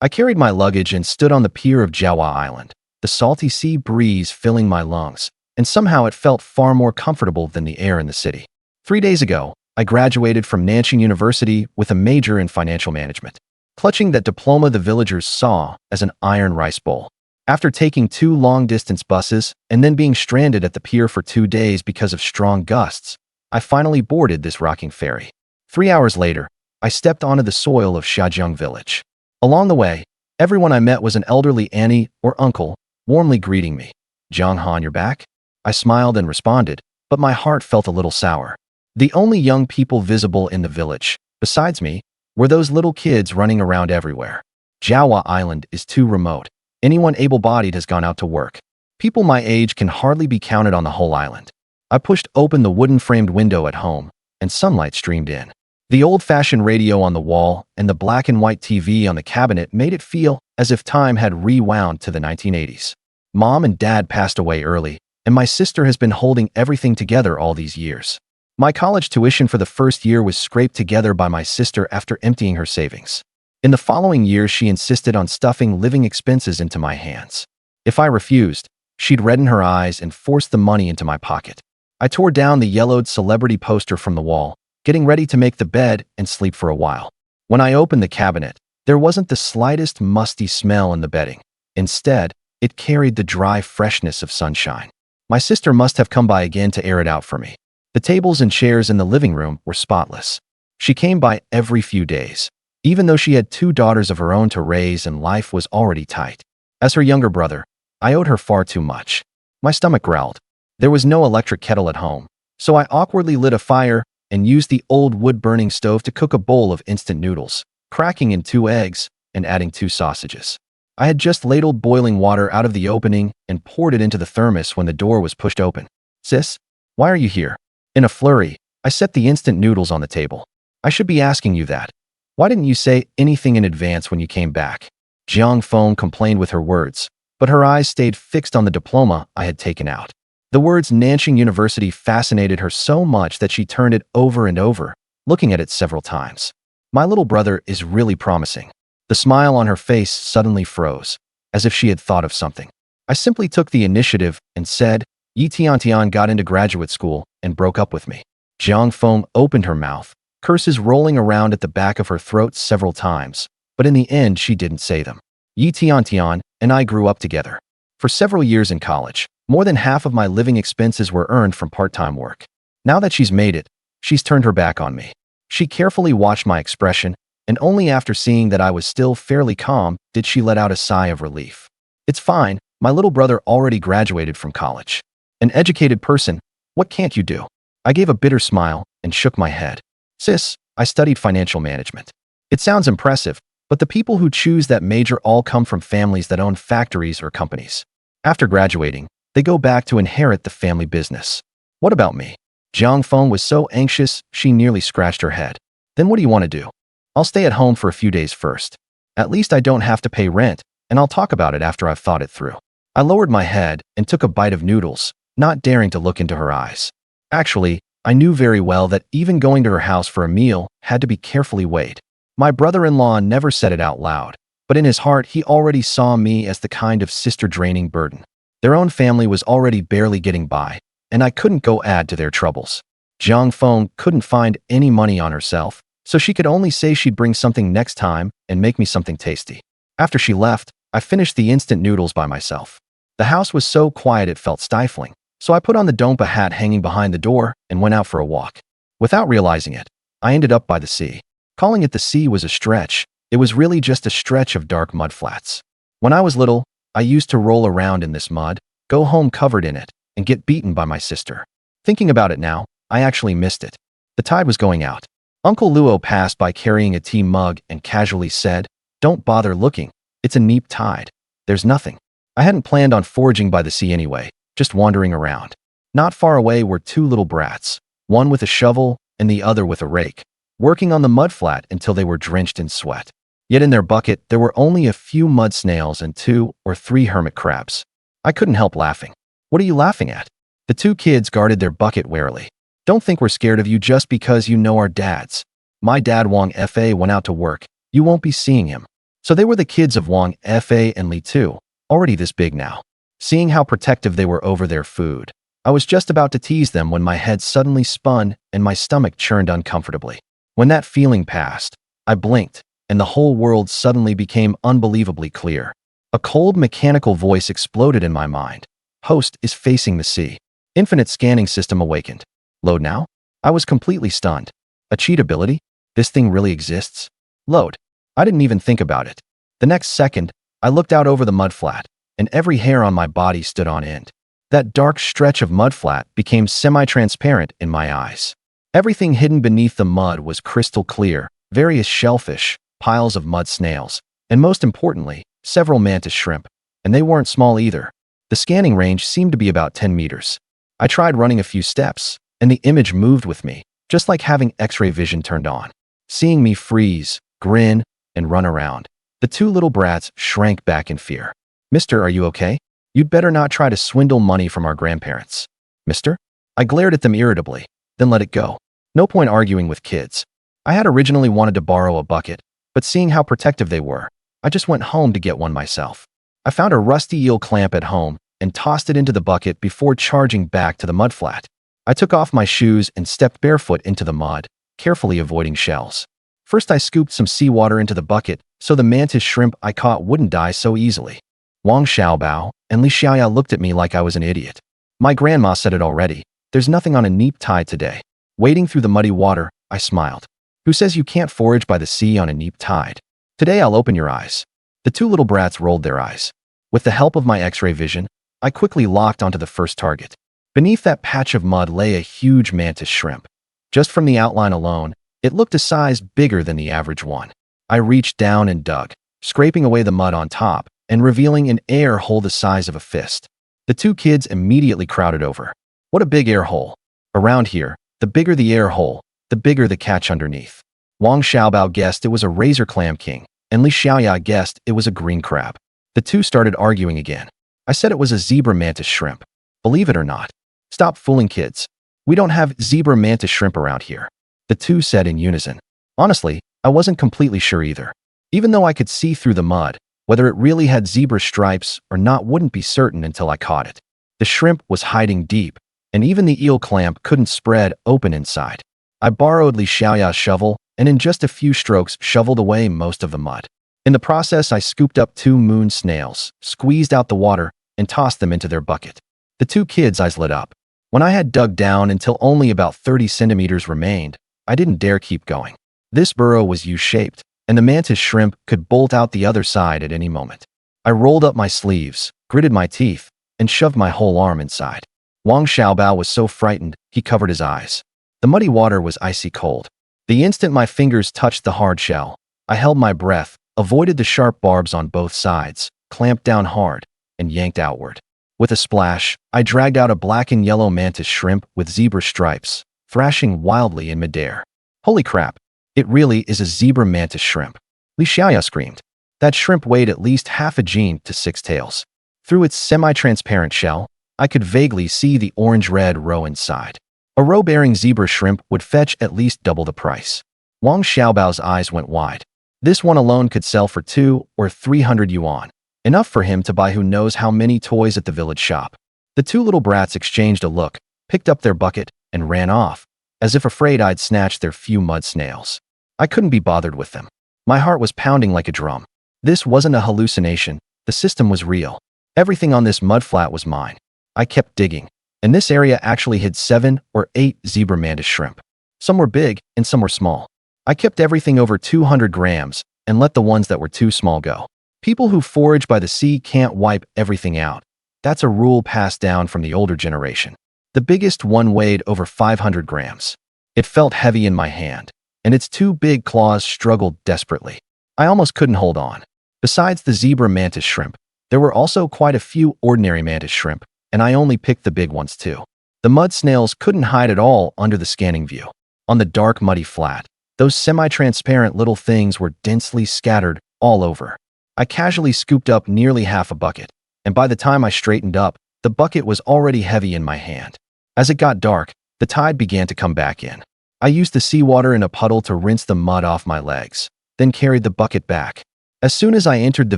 I carried my luggage and stood on the pier of Jawa Island, the salty sea breeze filling my lungs, and somehow it felt far more comfortable than the air in the city. 3 days ago, I graduated from Nanjing University with a major in financial management, clutching that diploma the villagers saw as an iron rice bowl. After taking 2 long-distance buses and then being stranded at the pier for 2 days because of strong gusts, I finally boarded this rocking ferry. 3 hours later, I stepped onto the soil of Xiajiang village. Along the way, everyone I met was an elderly auntie or uncle, warmly greeting me. "Jiang Han, you're back?" I smiled and responded, but my heart felt a little sour. The only young people visible in the village, besides me, were those little kids running around everywhere. Jawa Island is too remote. Anyone able-bodied has gone out to work. People my age can hardly be counted on the whole island. I pushed open the wooden-framed window at home, and sunlight streamed in. The old-fashioned radio on the wall and the black-and-white TV on the cabinet made it feel as if time had rewound to the 1980s. Mom and Dad passed away early, and my sister has been holding everything together all these years. My college tuition for the first year was scraped together by my sister after emptying her savings. In the following years, she insisted on stuffing living expenses into my hands. If I refused, she'd redden her eyes and force the money into my pocket. I tore down the yellowed celebrity poster from the wall, getting ready to make the bed and sleep for a while. When I opened the cabinet, there wasn't the slightest musty smell in the bedding. Instead, it carried the dry freshness of sunshine. My sister must have come by again to air it out for me. The tables and chairs in the living room were spotless. She came by every few days, even though she had 2 daughters of her own to raise and life was already tight. As her younger brother, I owed her far too much. My stomach growled. There was no electric kettle at home, so I awkwardly lit a fire and used the old wood-burning stove to cook a bowl of instant noodles, cracking in 2 eggs and adding 2 sausages. I had just ladled boiling water out of the opening and poured it into the thermos when the door was pushed open. "Sis, why are you here?" In a flurry, I set the instant noodles on the table. "I should be asking you that. Why didn't you say anything in advance when you came back?" Jiang Feng complained with her words, but her eyes stayed fixed on the diploma I had taken out. The words Nanjing University fascinated her so much that she turned it over and over, looking at it several times. "My little brother is really promising." The smile on her face suddenly froze, as if she had thought of something. I simply took the initiative and said, "Yi Tiantian got into graduate school and broke up with me." Jiang Feng opened her mouth, curses rolling around at the back of her throat several times, but in the end she didn't say them. "Yi Tiantian and I grew up together. For several years in college, more than half of my living expenses were earned from part-time work. Now that she's made it, she's turned her back on me." She carefully watched my expression, and only after seeing that I was still fairly calm did she let out a sigh of relief. "It's fine, my little brother already graduated from college. An educated person, what can't you do?" I gave a bitter smile and shook my head. "Sis, I studied financial management. It sounds impressive, but the people who choose that major all come from families that own factories or companies. After graduating, they go back to inherit the family business. What about me?" Jiang Feng was so anxious, she nearly scratched her head. "Then what do you want to do?" "I'll stay at home for a few days first. At least I don't have to pay rent, and I'll talk about it after I've thought it through." I lowered my head and took a bite of noodles, not daring to look into her eyes. Actually, I knew very well that even going to her house for a meal had to be carefully weighed. My brother-in-law never said it out loud, but in his heart he already saw me as the kind of sister-draining burden. Their own family was already barely getting by, and I couldn't go add to their troubles. Jiang Feng couldn't find any money on herself, so she could only say she'd bring something next time and make me something tasty. After she left, I finished the instant noodles by myself. The house was so quiet it felt stifling, so I put on the dompa hat hanging behind the door and went out for a walk. Without realizing it, I ended up by the sea. Calling it the sea was a stretch. It was really just a stretch of dark mudflats. When I was little, I used to roll around in this mud, go home covered in it, and get beaten by my sister. Thinking about it now, I actually missed it. The tide was going out. Uncle Luo passed by carrying a tea mug and casually said, "Don't bother looking. It's a neap tide. There's nothing." I hadn't planned on foraging by the sea anyway, just wandering around. Not far away were 2 little brats, one with a shovel and the other with a rake, working on the mudflat until they were drenched in sweat. Yet in their bucket, there were only a few mud snails and 2 or 3 hermit crabs. I couldn't help laughing. "What are you laughing at?" The 2 kids guarded their bucket warily. "Don't think we're scared of you just because you know our dads. My dad Wang Fa went out to work. You won't be seeing him. So they were the kids of Wang, Fa, and Li too, already this big now. Seeing how protective they were over their food, I was just about to tease them when my head suddenly spun and my stomach churned uncomfortably. When that feeling passed, I blinked, and the whole world suddenly became unbelievably clear. A cold mechanical voice exploded in my mind. Host is facing the sea. Infinite scanning system awakened. Load now? I was completely stunned. A cheat ability? This thing really exists? Load. I didn't even think about it. The next second, I looked out over the mudflat, and every hair on my body stood on end. That dark stretch of mudflat became semi-transparent in my eyes. Everything hidden beneath the mud was crystal clear, various shellfish, piles of mud snails, and most importantly, several mantis shrimp. And they weren't small either. The scanning range seemed to be about 10 meters. I tried running a few steps, and the image moved with me, just like having X-ray vision turned on. Seeing me freeze, grin, and run around, the two little brats shrank back in fear. "Mister, are you okay? You'd better not try to swindle money from our grandparents." "Mister?" I glared at them irritably, then let it go. No point arguing with kids. I had originally wanted to borrow a bucket, but seeing how protective they were, I just went home to get one myself. I found a rusty eel clamp at home and tossed it into the bucket before charging back to the mudflat. I took off my shoes and stepped barefoot into the mud, carefully avoiding shells. First, I scooped some seawater into the bucket so the mantis shrimp I caught wouldn't die so easily. Wang Xiaobao and Li Xiaoya looked at me like I was an idiot. My grandma said it already. There's nothing on a neap tide today. Wading through the muddy water, I smiled. Who says you can't forage by the sea on a neap tide? Today I'll open your eyes. The two little brats rolled their eyes. With the help of my X-ray vision, I quickly locked onto the first target. Beneath that patch of mud lay a huge mantis shrimp. Just from the outline alone, it looked a size bigger than the average one. I reached down and dug, scraping away the mud on top and revealing an air hole the size of a fist. The two kids immediately crowded over. What a big air hole. Around here, the bigger the air hole, the bigger the catch underneath. Wang Xiaobao guessed it was a razor clam king, and Li Xiaoya guessed it was a green crab. The two started arguing again. I said it was a zebra mantis shrimp. Believe it or not. Stop fooling kids. We don't have zebra mantis shrimp around here. The two said in unison. Honestly, I wasn't completely sure either. Even though I could see through the mud, whether it really had zebra stripes or not wouldn't be certain until I caught it. The shrimp was hiding deep, and even the eel clamp couldn't spread open inside. I borrowed Li Xiaoya's shovel, and in just a few strokes shoveled away most of the mud. In the process, I scooped up 2 moon snails, squeezed out the water, and tossed them into their bucket. The two kids' eyes lit up. When I had dug down until only about 30 centimeters remained, I didn't dare keep going. This burrow was U-shaped, and the mantis shrimp could bolt out the other side at any moment. I rolled up my sleeves, gritted my teeth, and shoved my whole arm inside. Wang Xiaobao was so frightened, he covered his eyes. The muddy water was icy cold. The instant my fingers touched the hard shell, I held my breath, avoided the sharp barbs on both sides, clamped down hard, and yanked outward. With a splash, I dragged out a black and yellow mantis shrimp with zebra stripes, thrashing wildly in midair. Holy crap! It really is a zebra mantis shrimp. Li Xiaoya screamed. That shrimp weighed at least half a gene to 6 tails. Through its semi-transparent shell, I could vaguely see the orange-red roe inside. A roe-bearing zebra shrimp would fetch at least double the price. Wang Xiaobao's eyes went wide. This one alone could sell for 200 or 300 yuan, enough for him to buy who knows how many toys at the village shop. The two little brats exchanged a look, picked up their bucket, and ran off, as if afraid I'd snatched their few mud snails. I couldn't be bothered with them. My heart was pounding like a drum. This wasn't a hallucination. The system was real. Everything on this mudflat was mine. I kept digging, and this area actually hid 7 or 8 zebra mantis shrimp. Some were big, and some were small. I kept everything over 200 grams, and let the ones that were too small go. People who forage by the sea can't wipe everything out. That's a rule passed down from the older generation. The biggest one weighed over 500 grams. It felt heavy in my hand, and its 2 big claws struggled desperately. I almost couldn't hold on. Besides the zebra mantis shrimp, there were also quite a few ordinary mantis shrimp, and I only picked the big ones too. The mud snails couldn't hide at all under the scanning view. On the dark, muddy flat, those semi-transparent little things were densely scattered all over. I casually scooped up nearly half a bucket, and by the time I straightened up, the bucket was already heavy in my hand. As it got dark, the tide began to come back in. I used the seawater in a puddle to rinse the mud off my legs, then carried the bucket back. As soon as I entered the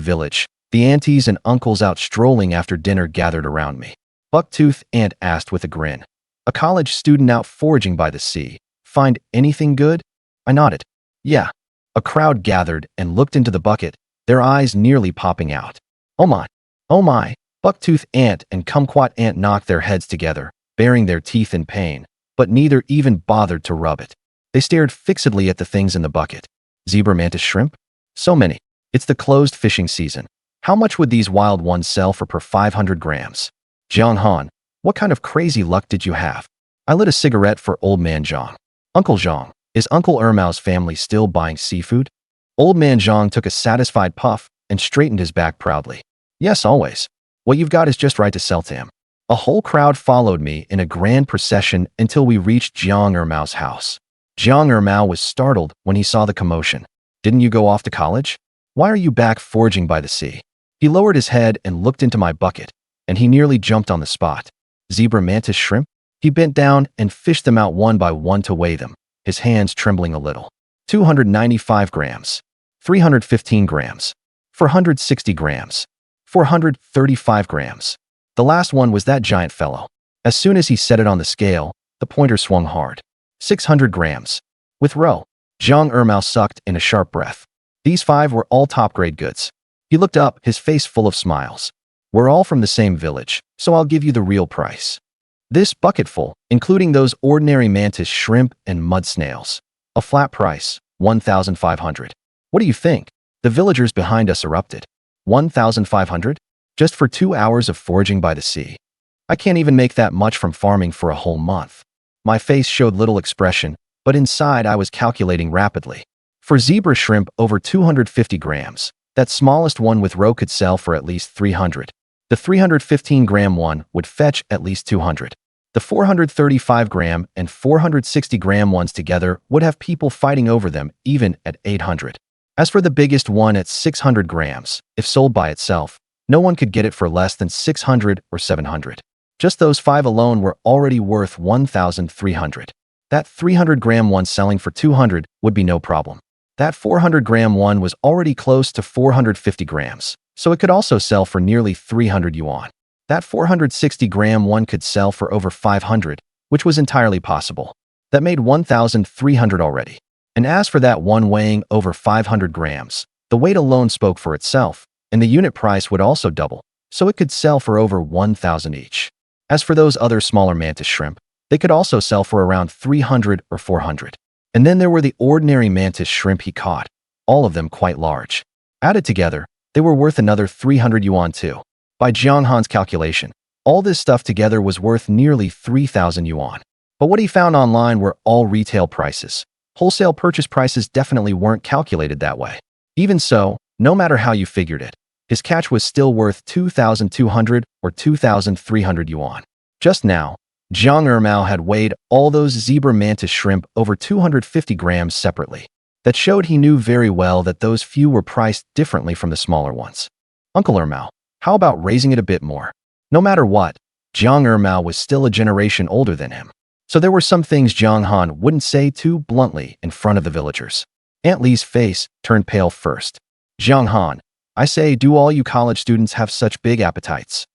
village, the aunties and uncles out strolling after dinner gathered around me. Bucktooth Aunt asked with a grin. A college student out foraging by the sea. Find anything good? I nodded. Yeah. A crowd gathered and looked into the bucket, their eyes nearly popping out. Oh my. Oh my. Bucktooth Aunt and Kumquat Aunt knocked their heads together, baring their teeth in pain, but neither even bothered to rub it. They stared fixedly at the things in the bucket. Zebra mantis shrimp? So many. It's the closed fishing season. How much would these wild ones sell for per 500 grams? Jiang Han, what kind of crazy luck did you have? I lit a cigarette for Old Man Zhang. Uncle Zhang, is Uncle Ermao's family still buying seafood? Old Man Zhang took a satisfied puff and straightened his back proudly. Yes, always. What you've got is just right to sell to him. A whole crowd followed me in a grand procession until we reached Jiang Ermao's house. Jiang Ermao was startled when he saw the commotion. Didn't you go off to college? Why are you back foraging by the sea? He lowered his head and looked into my bucket, and he nearly jumped on the spot. Zebra mantis shrimp? He bent down and fished them out one by one to weigh them, his hands trembling a little. 295 grams. 315 grams. 460 grams. 435 grams. The last one was that giant fellow. As soon as he set it on the scale, the pointer swung hard. 600 grams. With roe. Jiang Ermao sucked in a sharp breath. These 5 were all top-grade goods. He looked up, his face full of smiles. We're all from the same village, so I'll give you the real price. This bucketful, including those ordinary mantis shrimp and mud snails. A flat price, 1,500. What do you think? The villagers behind us erupted. 1,500? Just for 2 hours of foraging by the sea. I can't even make that much from farming for a whole month. My face showed little expression, but inside I was calculating rapidly. For zebra shrimp over 250 grams, that smallest one with roe could sell for at least 300. The 315-gram one would fetch at least 200. The 435-gram and 460-gram ones together would have people fighting over them even at 800. As for the biggest one at 600 grams, if sold by itself, no one could get it for less than 600 or 700. Just those 5 alone were already worth 1,300. That 300-gram one selling for 200 would be no problem. That 400-gram one was already close to 450 grams, so it could also sell for nearly 300 yuan. That 460-gram one could sell for over 500, which was entirely possible. That made 1,300 already. And as for that one weighing over 500 grams, the weight alone spoke for itself, and the unit price would also double, so it could sell for over 1,000 each. As for those other smaller mantis shrimp, they could also sell for around 300 or 400. And then there were the ordinary mantis shrimp he caught, all of them quite large. Added together, they were worth another 300 yuan too. By Jiang Han's calculation, all this stuff together was worth nearly 3,000 yuan. But what he found online were all retail prices. Wholesale purchase prices definitely weren't calculated that way. Even so, no matter how you figured it, his catch was still worth 2,200 or 2,300 yuan. Just now, Jiang Ermao had weighed all those zebra mantis shrimp over 250 grams separately. That showed he knew very well that those few were priced differently from the smaller ones. Uncle Ermao, how about raising it a bit more? No matter what, Jiang Ermao was still a generation older than him. So there were some things Jiang Han wouldn't say too bluntly in front of the villagers. Aunt Li's face turned pale first. Jiang Han, I say, do all you college students have such big appetites?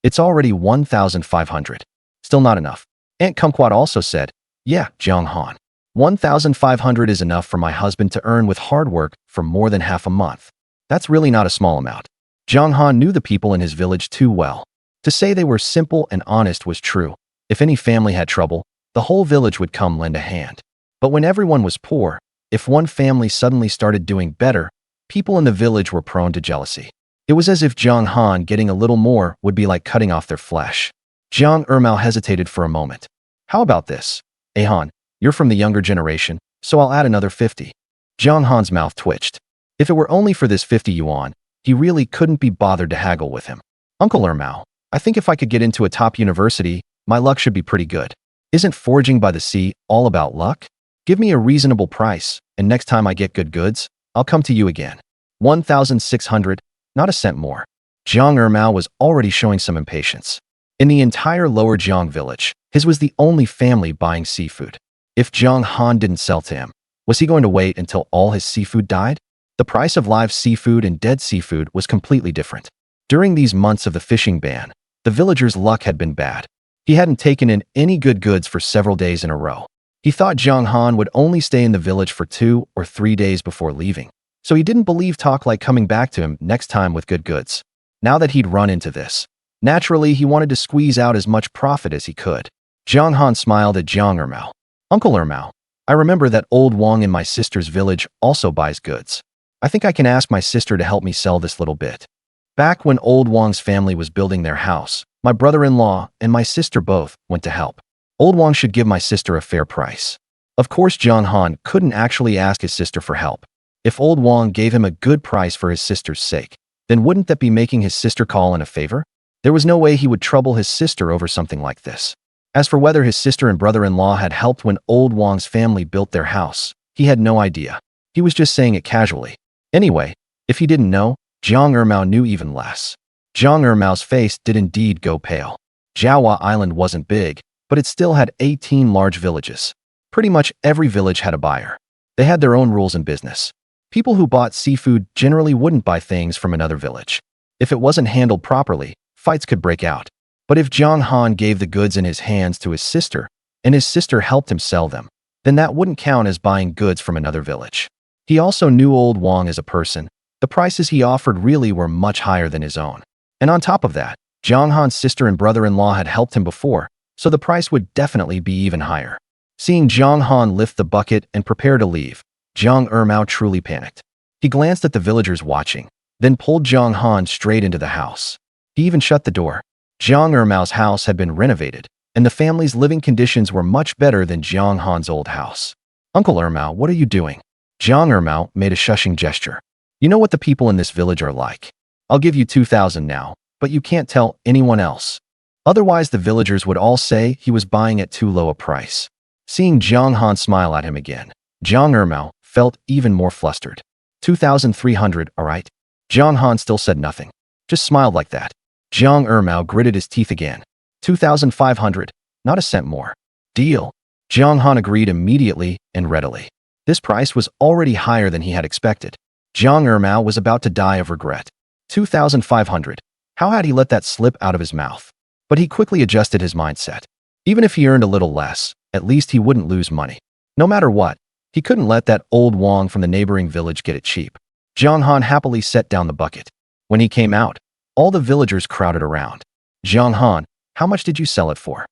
It's already 1,500. Still not enough. Aunt Kumquat also said, yeah, Jiang Han. 1,500 is enough for my husband to earn with hard work for more than half a month. That's really not a small amount. Jiang Han knew the people in his village too well. To say they were simple and honest was true. If any family had trouble, the whole village would come lend a hand. But when everyone was poor, if one family suddenly started doing better, people in the village were prone to jealousy. It was as if Jiang Han getting a little more would be like cutting off their flesh. Jiang Ermao hesitated for a moment. How about this? Han, you're from the younger generation, so I'll add another 50. Jiang Han's mouth twitched. If it were only for this 50 yuan, he really couldn't be bothered to haggle with him. Uncle Ermao, I think if I could get into a top university, my luck should be pretty good. Isn't foraging by the sea all about luck? Give me a reasonable price, and next time I get good goods, I'll come to you again. 1,600, not a cent more. Jiang Ermao was already showing some impatience. In the entire lower Jiang village, his was the only family buying seafood. If Jiang Han didn't sell to him, was he going to wait until all his seafood died? The price of live seafood and dead seafood was completely different. During these months of the fishing ban, the villager's luck had been bad. He hadn't taken in any good goods for several days in a row. He thought Jiang Han would only stay in the village for 2 or 3 days before leaving, so he didn't believe talk like coming back to him next time with good goods. Now that he'd run into this, naturally he wanted to squeeze out as much profit as he could. Jiang Han smiled at Jiang Ermao. Uncle Ermao, I remember that old Wang in my sister's village also buys goods. I think I can ask my sister to help me sell this little bit. Back when old Wang's family was building their house, my brother-in-law and my sister both went to help. Old Wang should give my sister a fair price. Of course, Jiang Han couldn't actually ask his sister for help. If old Wang gave him a good price for his sister's sake, then wouldn't that be making his sister call in a favor? There was no way he would trouble his sister over something like this. As for whether his sister and brother-in-law had helped when old Wang's family built their house, he had no idea. He was just saying it casually. Anyway, if he didn't know, Jiang Ermao knew even less. Jiang Ermao's face did indeed go pale. Jiawa Island wasn't big, but it still had 18 large villages. Pretty much every village had a buyer. They had their own rules in business. People who bought seafood generally wouldn't buy things from another village. If it wasn't handled properly, fights could break out. But if Jiang Han gave the goods in his hands to his sister, and his sister helped him sell them, then that wouldn't count as buying goods from another village. He also knew old Wang as a person. The prices he offered really were much higher than his own. And on top of that, Jiang Han's sister and brother-in-law had helped him before, so the price would definitely be even higher. Seeing Jiang Han lift the bucket and prepare to leave, Jiang Ermao truly panicked. He glanced at the villagers watching, then pulled Jiang Han straight into the house. He even shut the door. Jiang Ermao's house had been renovated, and the family's living conditions were much better than Jiang Han's old house. Uncle Ermao, what are you doing? Jiang Ermao made a shushing gesture. You know what the people in this village are like. I'll give you 2,000 now, but you can't tell anyone else. Otherwise, the villagers would all say he was buying at too low a price. Seeing Jiang Han smile at him again, Jiang Ermao felt even more flustered. 2,300, all right? Jiang Han still said nothing, just smiled like that. Jiang Ermao gritted his teeth again. 2,500, not a cent more. Deal. Jiang Han agreed immediately and readily. This price was already higher than he had expected. Jiang Ermao was about to die of regret. 2,500. How had he let that slip out of his mouth? But he quickly adjusted his mindset. Even if he earned a little less, at least he wouldn't lose money. No matter what, he couldn't let that old Wang from the neighboring village get it cheap. Jiang Han happily set down the bucket. When he came out, all the villagers crowded around. Jiang Han, how much did you sell it for?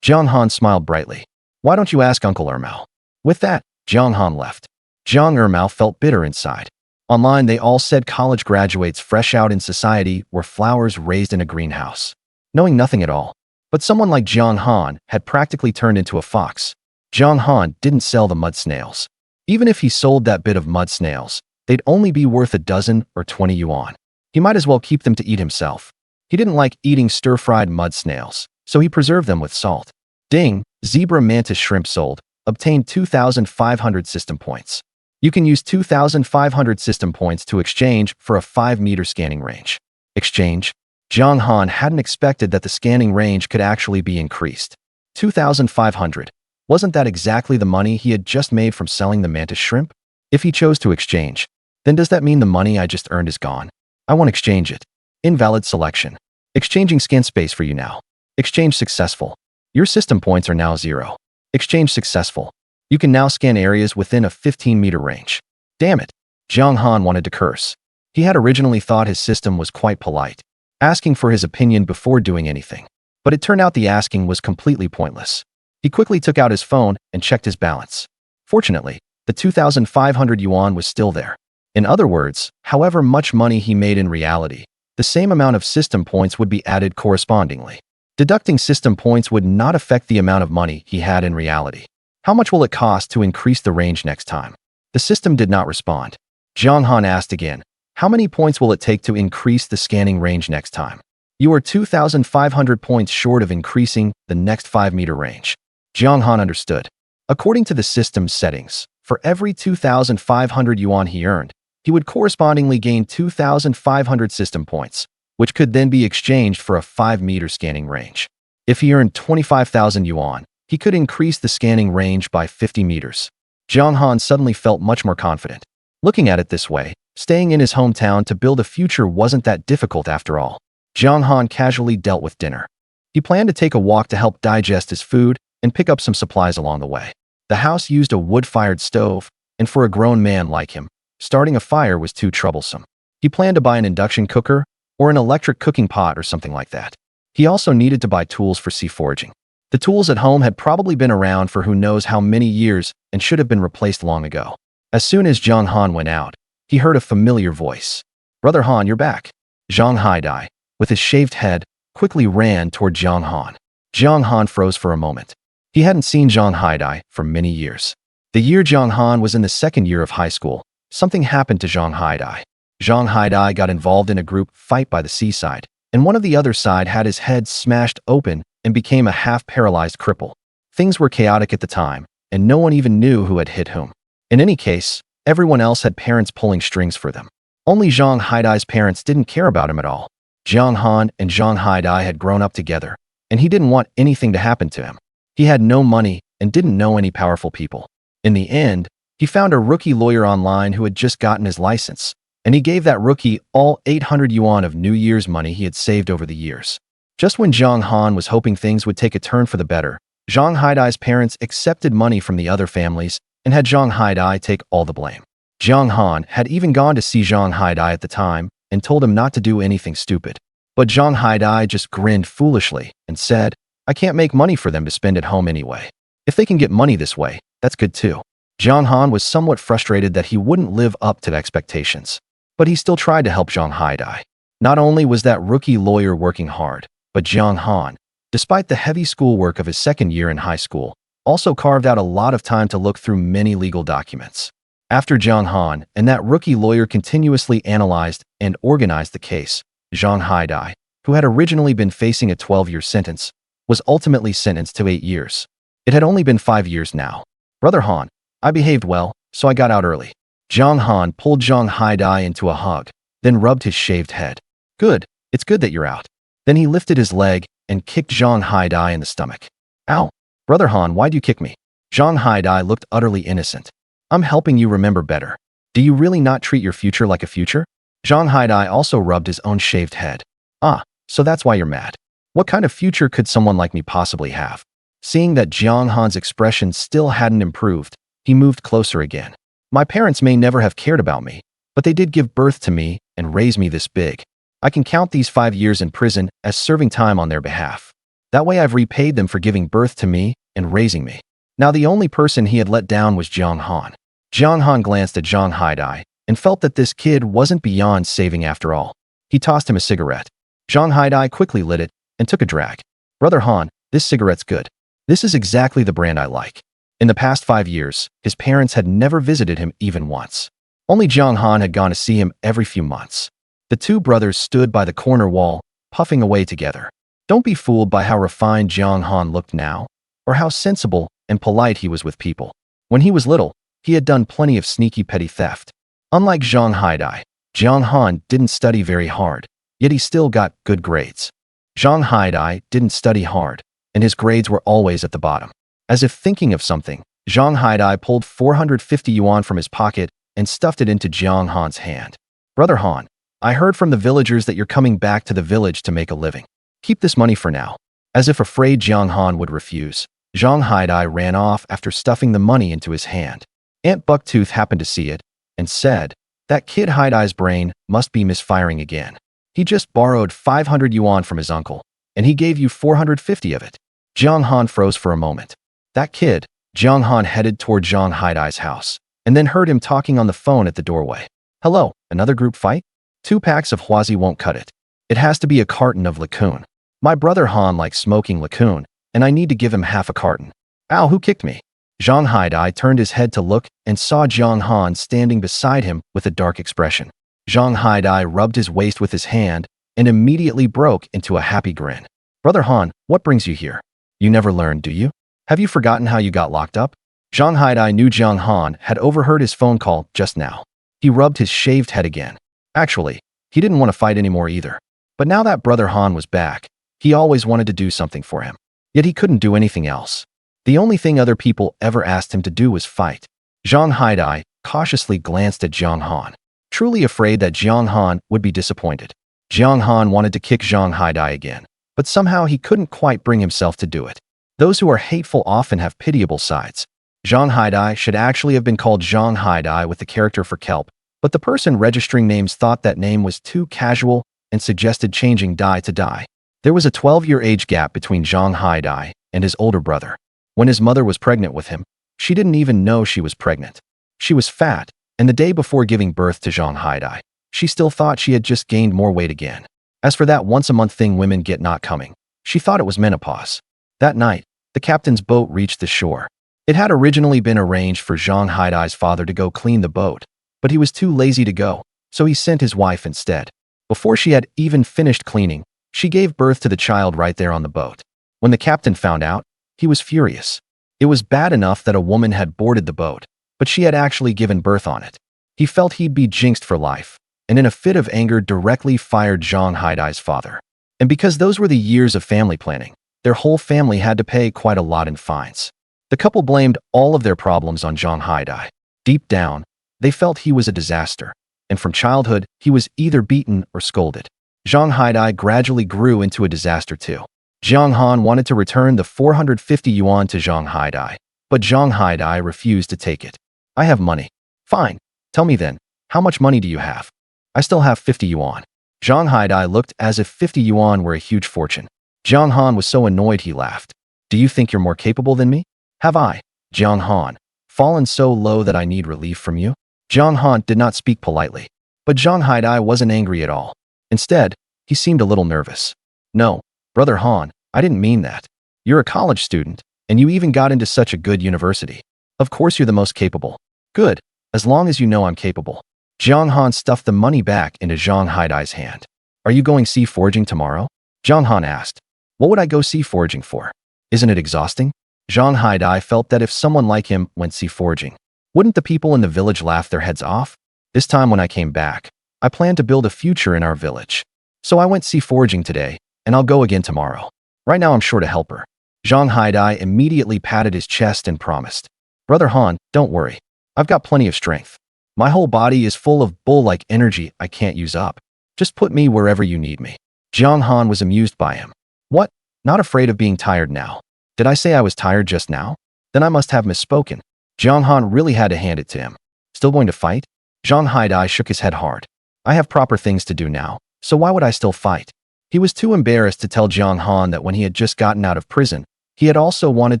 Jiang Han smiled brightly. Why don't you ask Uncle Ermao? With that, Jiang Han left. Jiang Ermao felt bitter inside. Online, they all said college graduates fresh out in society were flowers raised in a greenhouse. Knowing nothing at all. But someone like Jiang Han had practically turned into a fox. Jiang Han didn't sell the mud snails. Even if he sold that bit of mud snails, they'd only be worth a dozen or 20 yuan. He might as well keep them to eat himself. He didn't like eating stir-fried mud snails, so he preserved them with salt. Ding, zebra mantis shrimp sold, obtained 2,500 system points. You can use 2,500 system points to exchange for a 5-meter scanning range. Exchange? Jiang Han hadn't expected that the scanning range could actually be increased. 2,500. Wasn't that exactly the money he had just made from selling the mantis shrimp? If he chose to exchange, then does that mean the money I just earned is gone? I won't exchange it. Invalid selection. Exchanging scan space for you now. Exchange successful. Your system points are now 0. Exchange successful. You can now scan areas within a 15-meter range. Damn it. Jiang Han wanted to curse. He had originally thought his system was quite polite, asking for his opinion before doing anything. But it turned out the asking was completely pointless. He quickly took out his phone and checked his balance. Fortunately, the 2,500 yuan was still there. In other words, however much money he made in reality, the same amount of system points would be added correspondingly. Deducting system points would not affect the amount of money he had in reality. How much will it cost to increase the range next time? The system did not respond. Jiang Han asked again, how many points will it take to increase the scanning range next time? You are 2,500 points short of increasing the next 5-meter range. Jiang Han understood. According to the system's settings, for every 2,500 yuan he earned, he would correspondingly gain 2,500 system points, which could then be exchanged for a 5-meter scanning range. If he earned 25,000 yuan, he could increase the scanning range by 50 meters. Jiang Han suddenly felt much more confident. Looking at it this way, Staying in his hometown to build a future wasn't that difficult after all. Jiang Han casually dealt with dinner. He planned to take a walk to help digest his food and pick up some supplies along the way. The house used a wood-fired stove, and for a grown man like him, starting a fire was too troublesome. He planned to buy an induction cooker or an electric cooking pot or something like that. He also needed to buy tools for sea foraging. The tools at home had probably been around for who knows how many years and should have been replaced long ago. As soon as Jiang Han went out, he heard a familiar voice. "Brother Han, you're back." Zhang Haidai, with his shaved head, quickly ran toward Jiang Han. Jiang Han froze for a moment. He hadn't seen Zhang Haidai for many years. The year Jiang Han was in the second year of high school, something happened to Zhang Haidai. Zhang Haidai got involved in a group fight by the seaside, and one of the other side had his head smashed open and became a half-paralyzed cripple. Things were chaotic at the time, and no one even knew who had hit whom. In any case, everyone else had parents pulling strings for them. Only Zhang Haidai's parents didn't care about him at all. Jiang Han and Zhang Haidai had grown up together, and he didn't want anything to happen to him. He had no money and didn't know any powerful people. In the end, he found a rookie lawyer online who had just gotten his license, and he gave that rookie all 800 yuan of New Year's money he had saved over the years. Just when Jiang Han was hoping things would take a turn for the better, Zhang Haidai's parents accepted money from the other families and had Zhang Haidai take all the blame. Jiang Han had even gone to see Zhang Haidai at the time and told him not to do anything stupid. But Zhang Haidai just grinned foolishly and said, "I can't make money for them to spend at home anyway. If they can get money this way, that's good too." Jiang Han was somewhat frustrated that he wouldn't live up to the expectations, but he still tried to help Zhang Haidai. Not only was that rookie lawyer working hard, but Jiang Han, despite the heavy schoolwork of his second year in high school, also carved out a lot of time to look through many legal documents. After Jiang Han and that rookie lawyer continuously analyzed and organized the case, Zhang Haidai, who had originally been facing a 12-year sentence, was ultimately sentenced to 8 years. It had only been 5 years now. "Brother Han, I behaved well, so I got out early." Jiang Han pulled Zhang Haidai into a hug, then rubbed his shaved head. "Good, it's good that you're out." Then he lifted his leg and kicked Zhang Haidai in the stomach. "Ow! Brother Han, why'd you kick me?" Zhang Haidai looked utterly innocent. "I'm helping you remember better. Do you really not treat your future like a future?" Zhang Haidai also rubbed his own shaved head. "Ah, so that's why you're mad. What kind of future could someone like me possibly have?" Seeing that Jiang Han's expression still hadn't improved, he moved closer again. "My parents may never have cared about me, but they did give birth to me and raise me this big. I can count these 5 years in prison as serving time on their behalf. That way I've repaid them for giving birth to me and raising me." Now the only person he had let down was Jiang Han. Jiang Han glanced at Zhang Haidai and felt that this kid wasn't beyond saving after all. He tossed him a cigarette. Zhang Haidai quickly lit it and took a drag. "Brother Han, this cigarette's good. This is exactly the brand I like." In the past 5 years, his parents had never visited him even once. Only Jiang Han had gone to see him every few months. The two brothers stood by the corner wall, puffing away together. Don't be fooled by how refined Jiang Han looked now, or how sensible and polite he was with people. When he was little, he had done plenty of sneaky petty theft. Unlike Zhang Haidai, Jiang Han didn't study very hard, yet he still got good grades. Zhang Haidai didn't study hard, and his grades were always at the bottom. As if thinking of something, Zhang Haidai pulled 450 yuan from his pocket and stuffed it into Jiang Han's hand. "Brother Han, I heard from the villagers that you're coming back to the village to make a living. Keep this money for now." As if afraid Jiang Han would refuse, Zhang Haidai ran off after stuffing the money into his hand. Aunt Bucktooth happened to see it and said, "That kid Haidai's brain must be misfiring again. He just borrowed 500 yuan from his uncle, and he gave you 450 of it." Jiang Han froze for a moment. That kid. Jiang Han headed toward Zhang Haidai's house, and then heard him talking on the phone at the doorway. "Hello, another group fight? 2 packs of Huazi won't cut it. It has to be a carton of Lacoon. My brother Han likes smoking Lacoon, and I need to give him half a carton." "Ow, who kicked me?" Zhang Haidai turned his head to look and saw Jiang Han standing beside him with a dark expression. Zhang Haidai rubbed his waist with his hand and immediately broke into a happy grin. "Brother Han, what brings you here? You never learned, do you? Have you forgotten how you got locked up?" Zhang Haidai knew Jiang Han had overheard his phone call just now. He rubbed his shaved head again. Actually, he didn't want to fight anymore either. But now that Brother Han was back, he always wanted to do something for him. Yet he couldn't do anything else. The only thing other people ever asked him to do was fight. Zhang Haidai cautiously glanced at Jiang Han. truly afraid that Jiang Han would be disappointed. Jiang Han wanted to kick Zhang Haidai again, but somehow he couldn't quite bring himself to do it. Those who are hateful often have pitiable sides. Zhang Haidai should actually have been called Zhang Haidai with the character for kelp, but the person registering names thought that name was too casual and suggested changing Dai to Dai. There was a 12-year age gap between Zhang Haidai and his older brother. When his mother was pregnant with him, she didn't even know she was pregnant. She was fat, and the day before giving birth to Zhang Haidai, she still thought she had just gained more weight again. As for that once-a-month thing women get not coming, she thought it was menopause. That night, the captain's boat reached the shore. It had originally been arranged for Zhang Haidai's father to go clean the boat, but he was too lazy to go, so he sent his wife instead. Before she had even finished cleaning, she gave birth to the child right there on the boat. When the captain found out, he was furious. It was bad enough that a woman had boarded the boat, but she had actually given birth on it. He felt he'd be jinxed for life, and in a fit of anger directly fired Zhang Haidai's father. And because those were the years of family planning, their whole family had to pay quite a lot in fines. The couple blamed all of their problems on Zhang Haidai. Deep down, they felt he was a disaster, and from childhood, he was either beaten or scolded. Zhang Haidai gradually grew into a disaster too. Jiang Han wanted to return the 450 yuan to Zhang Haidai, but Zhang Haidai refused to take it. I have money. Fine. Tell me then, how much money do you have? I still have 50 yuan. Zhang Haidai looked as if 50 yuan were a huge fortune. Jiang Han was so annoyed he laughed. Do you think you're more capable than me? Have I, Jiang Han, fallen so low that I need relief from you? Jiang Han did not speak politely, but Zhang Haidai wasn't angry at all. Instead, he seemed a little nervous. No, Brother Han, I didn't mean that. You're a college student, and you even got into such a good university. Of course you're the most capable. Good, as long as you know I'm capable. Jiang Han stuffed the money back into Zhang Haidai's hand. Are you going sea foraging tomorrow? Jiang Han asked. What would I go sea foraging for? Isn't it exhausting? Zhang Haidai felt that if someone like him went sea foraging, wouldn't the people in the village laugh their heads off? This time when I came back, I planned to build a future in our village. So I went sea foraging today, and I'll go again tomorrow. Right now I'm short a helper. Zhang Haidai immediately patted his chest and promised. Brother Han, don't worry. I've got plenty of strength. My whole body is full of bull-like energy I can't use up. Just put me wherever you need me. Jiang Han was amused by him. What? Not afraid of being tired now? Did I say I was tired just now? Then I must have misspoken. Jiang Han really had to hand it to him. Still going to fight? Zhang Haidai shook his head hard. I have proper things to do now, so why would I still fight? He was too embarrassed to tell Jiang Han that when he had just gotten out of prison, he had also wanted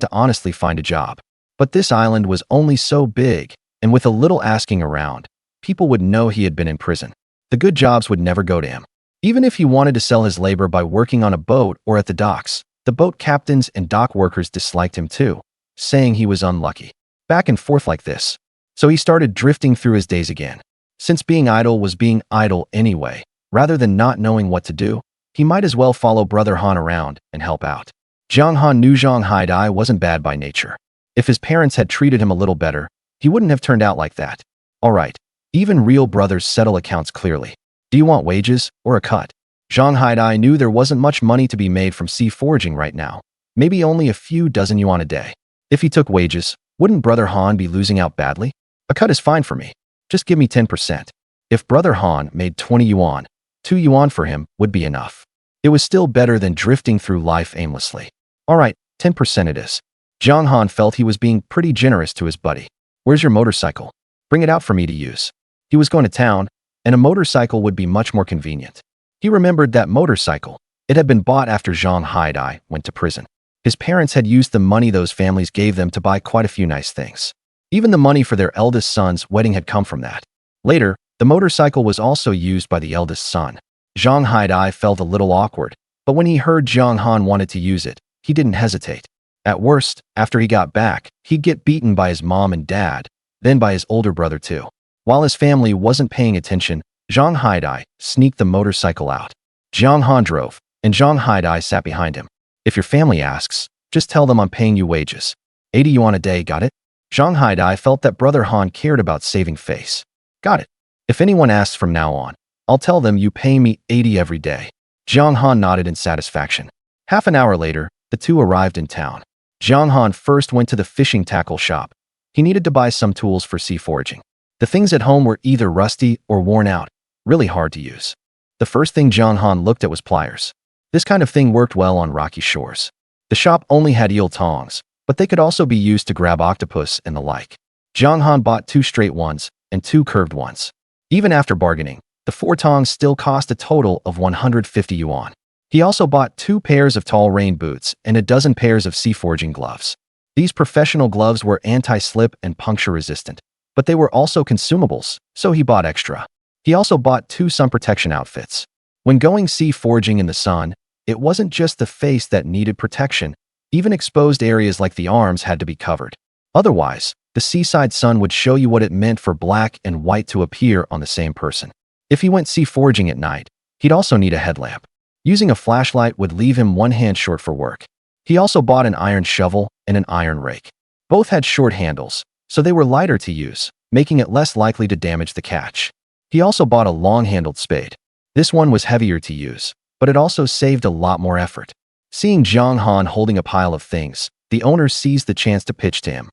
to honestly find a job. But this island was only so big, and with a little asking around, people would know he had been in prison. The good jobs would never go to him. Even if he wanted to sell his labor by working on a boat or at the docks, the boat captains and dock workers disliked him too, saying he was unlucky. Back and forth like this. So he started drifting through his days again. Since being idle was being idle anyway, rather than not knowing what to do, he might as well follow Brother Han around and help out. Jiang Han knew Zhang Haidai wasn't bad by nature. If his parents had treated him a little better, he wouldn't have turned out like that. All right, even real brothers settle accounts clearly. Do you want wages or a cut? Zhang Haidai knew there wasn't much money to be made from sea foraging right now. Maybe only a few dozen yuan a day. If he took wages, wouldn't Brother Han be losing out badly? A cut is fine for me. Just give me 10%. If Brother Han made 20 yuan, 2 yuan for him would be enough. It was still better than drifting through life aimlessly. All right, 10% it is. Jiang Han felt he was being pretty generous to his buddy. Where's your motorcycle? Bring it out for me to use. He was going to town, and a motorcycle would be much more convenient. He remembered that motorcycle. It had been bought after Zhang Haidai went to prison. His parents had used the money those families gave them to buy quite a few nice things. Even the money for their eldest son's wedding had come from that. Later, the motorcycle was also used by the eldest son. Zhang Haidai felt a little awkward, but when he heard Jiang Han wanted to use it, he didn't hesitate. At worst, after he got back, he'd get beaten by his mom and dad, then by his older brother too. While his family wasn't paying attention, Zhang Haidai sneaked the motorcycle out. Jiang Han drove, and Zhang Haidai sat behind him. If your family asks, just tell them I'm paying you wages. 80 yuan a day, got it? Zhang Haidai felt that Brother Han cared about saving face. Got it. If anyone asks from now on, I'll tell them you pay me 80 every day. Jiang Han nodded in satisfaction. Half an hour later, the two arrived in town. Jiang Han first went to the fishing tackle shop. He needed to buy some tools for sea foraging. The things at home were either rusty or worn out, really hard to use. The first thing Zhang Han looked at was pliers. This kind of thing worked well on rocky shores. The shop only had eel tongs, but they could also be used to grab octopus and the like. Zhang Han bought 2 straight ones and 2 curved ones. Even after bargaining, the 4 tongs still cost a total of 150 yuan. He also bought 2 pairs of tall rain boots and a dozen pairs of sea forging gloves. These professional gloves were anti-slip and puncture resistant, but they were also consumables, so he bought extra. He also bought 2 sun protection outfits. When going sea forging in the sun, it wasn't just the face that needed protection, even exposed areas like the arms had to be covered. Otherwise, the seaside sun would show you what it meant for black and white to appear on the same person. If he went sea forging at night, he'd also need a headlamp. Using a flashlight would leave him one hand short for work. He also bought an iron shovel and an iron rake. Both had short handles, so they were lighter to use, making it less likely to damage the catch. He also bought a long-handled spade. This one was heavier to use, but it also saved a lot more effort. Seeing Zhang Han holding a pile of things, the owner seized the chance to pitch to him.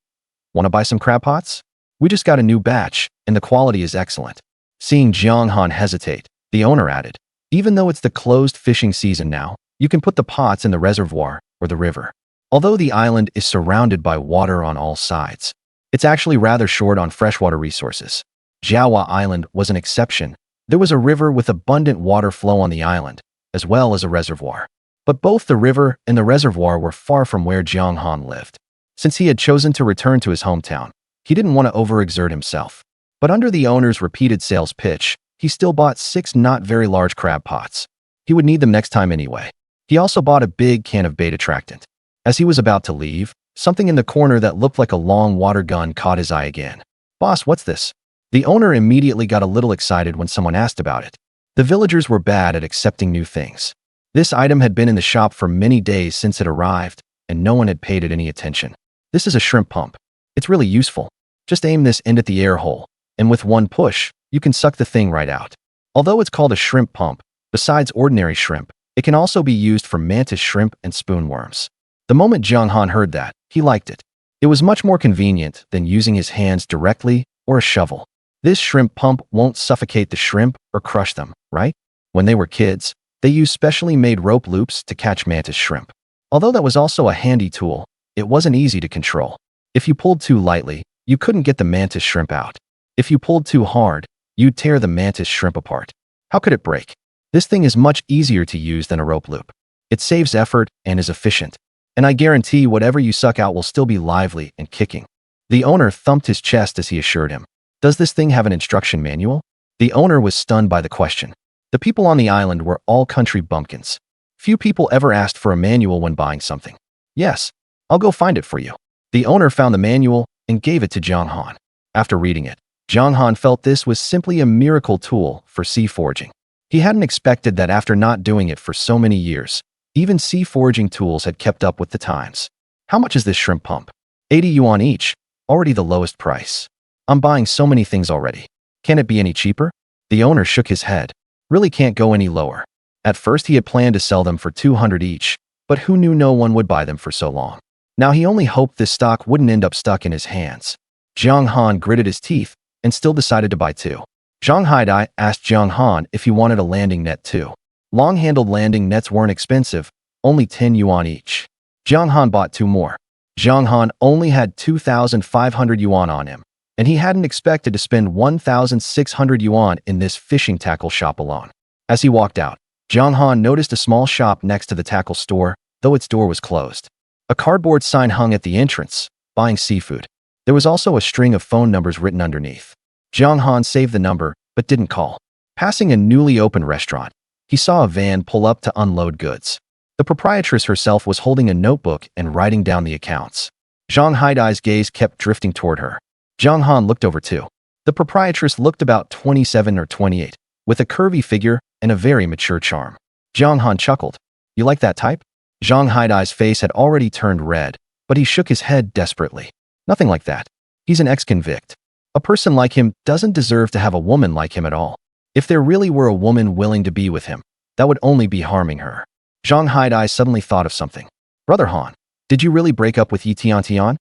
Want to buy some crab pots? We just got a new batch, and the quality is excellent. Seeing Zhang Han hesitate, the owner added, even though it's the closed fishing season now, you can put the pots in the reservoir or the river. Although the island is surrounded by water on all sides, it's actually rather short on freshwater resources. Jawa Island was an exception. There was a river with abundant water flow on the island, as well as a reservoir. But both the river and the reservoir were far from where Zhang Han lived. Since he had chosen to return to his hometown, he didn't want to overexert himself. But under the owner's repeated sales pitch, he still bought 6 not very large crab pots. He would need them next time anyway. He also bought a big can of bait attractant. As he was about to leave, something in the corner that looked like a long water gun caught his eye again. "Boss, what's this?" The owner immediately got a little excited when someone asked about it. The villagers were bad at accepting new things. This item had been in the shop for many days since it arrived, and no one had paid it any attention. This is a shrimp pump. It's really useful. Just aim this end at the air hole, and with one push, you can suck the thing right out. Although it's called a shrimp pump, besides ordinary shrimp, it can also be used for mantis shrimp and spoonworms. The moment Zhang Han heard that, he liked it. It was much more convenient than using his hands directly or a shovel. This shrimp pump won't suffocate the shrimp or crush them, right? When they were kids, they used specially made rope loops to catch mantis shrimp. Although that was also a handy tool, it wasn't easy to control. If you pulled too lightly, you couldn't get the mantis shrimp out. If you pulled too hard, you'd tear the mantis shrimp apart. How could it break? This thing is much easier to use than a rope loop. It saves effort and is efficient. And I guarantee whatever you suck out will still be lively and kicking. The owner thumped his chest as he assured him. Does this thing have an instruction manual? The owner was stunned by the question. The people on the island were all country bumpkins. Few people ever asked for a manual when buying something. Yes, I'll go find it for you. The owner found the manual and gave it to Zhang Han. After reading it, Zhang Han felt this was simply a miracle tool for sea forging. He hadn't expected that after not doing it for so many years, even sea forging tools had kept up with the times. How much is this shrimp pump? 80 yuan each, already the lowest price. I'm buying so many things already. Can it be any cheaper? The owner shook his head. Really can't go any lower. At first he had planned to sell them for 200 each, but who knew no one would buy them for so long. Now he only hoped this stock wouldn't end up stuck in his hands. Zhang Han gritted his teeth and still decided to buy 2. Zhang Haidai asked Zhang Han if he wanted a landing net too. Long-handled landing nets weren't expensive, only 10 yuan each. Zhang Han bought 2 more. Zhang Han only had 2,500 yuan on him, and he hadn't expected to spend 1,600 yuan in this fishing tackle shop alone. As he walked out, Zhang Han noticed a small shop next to the tackle store, though its door was closed. A cardboard sign hung at the entrance, buying seafood. There was also a string of phone numbers written underneath. Zhang Han saved the number, but didn't call. Passing a newly opened restaurant, he saw a van pull up to unload goods. The proprietress herself was holding a notebook and writing down the accounts. Zhang Haidai's gaze kept drifting toward her. Zhang Han looked over too. The proprietress looked about 27 or 28, with a curvy figure and a very mature charm. Zhang Han chuckled. You like that type? Zhang Haidai's face had already turned red, but he shook his head desperately. Nothing like that. He's an ex-convict. A person like him doesn't deserve to have a woman like him at all. If there really were a woman willing to be with him, that would only be harming her. Zhang Haidai suddenly thought of something. Brother Han, did you really break up with Yi Tian?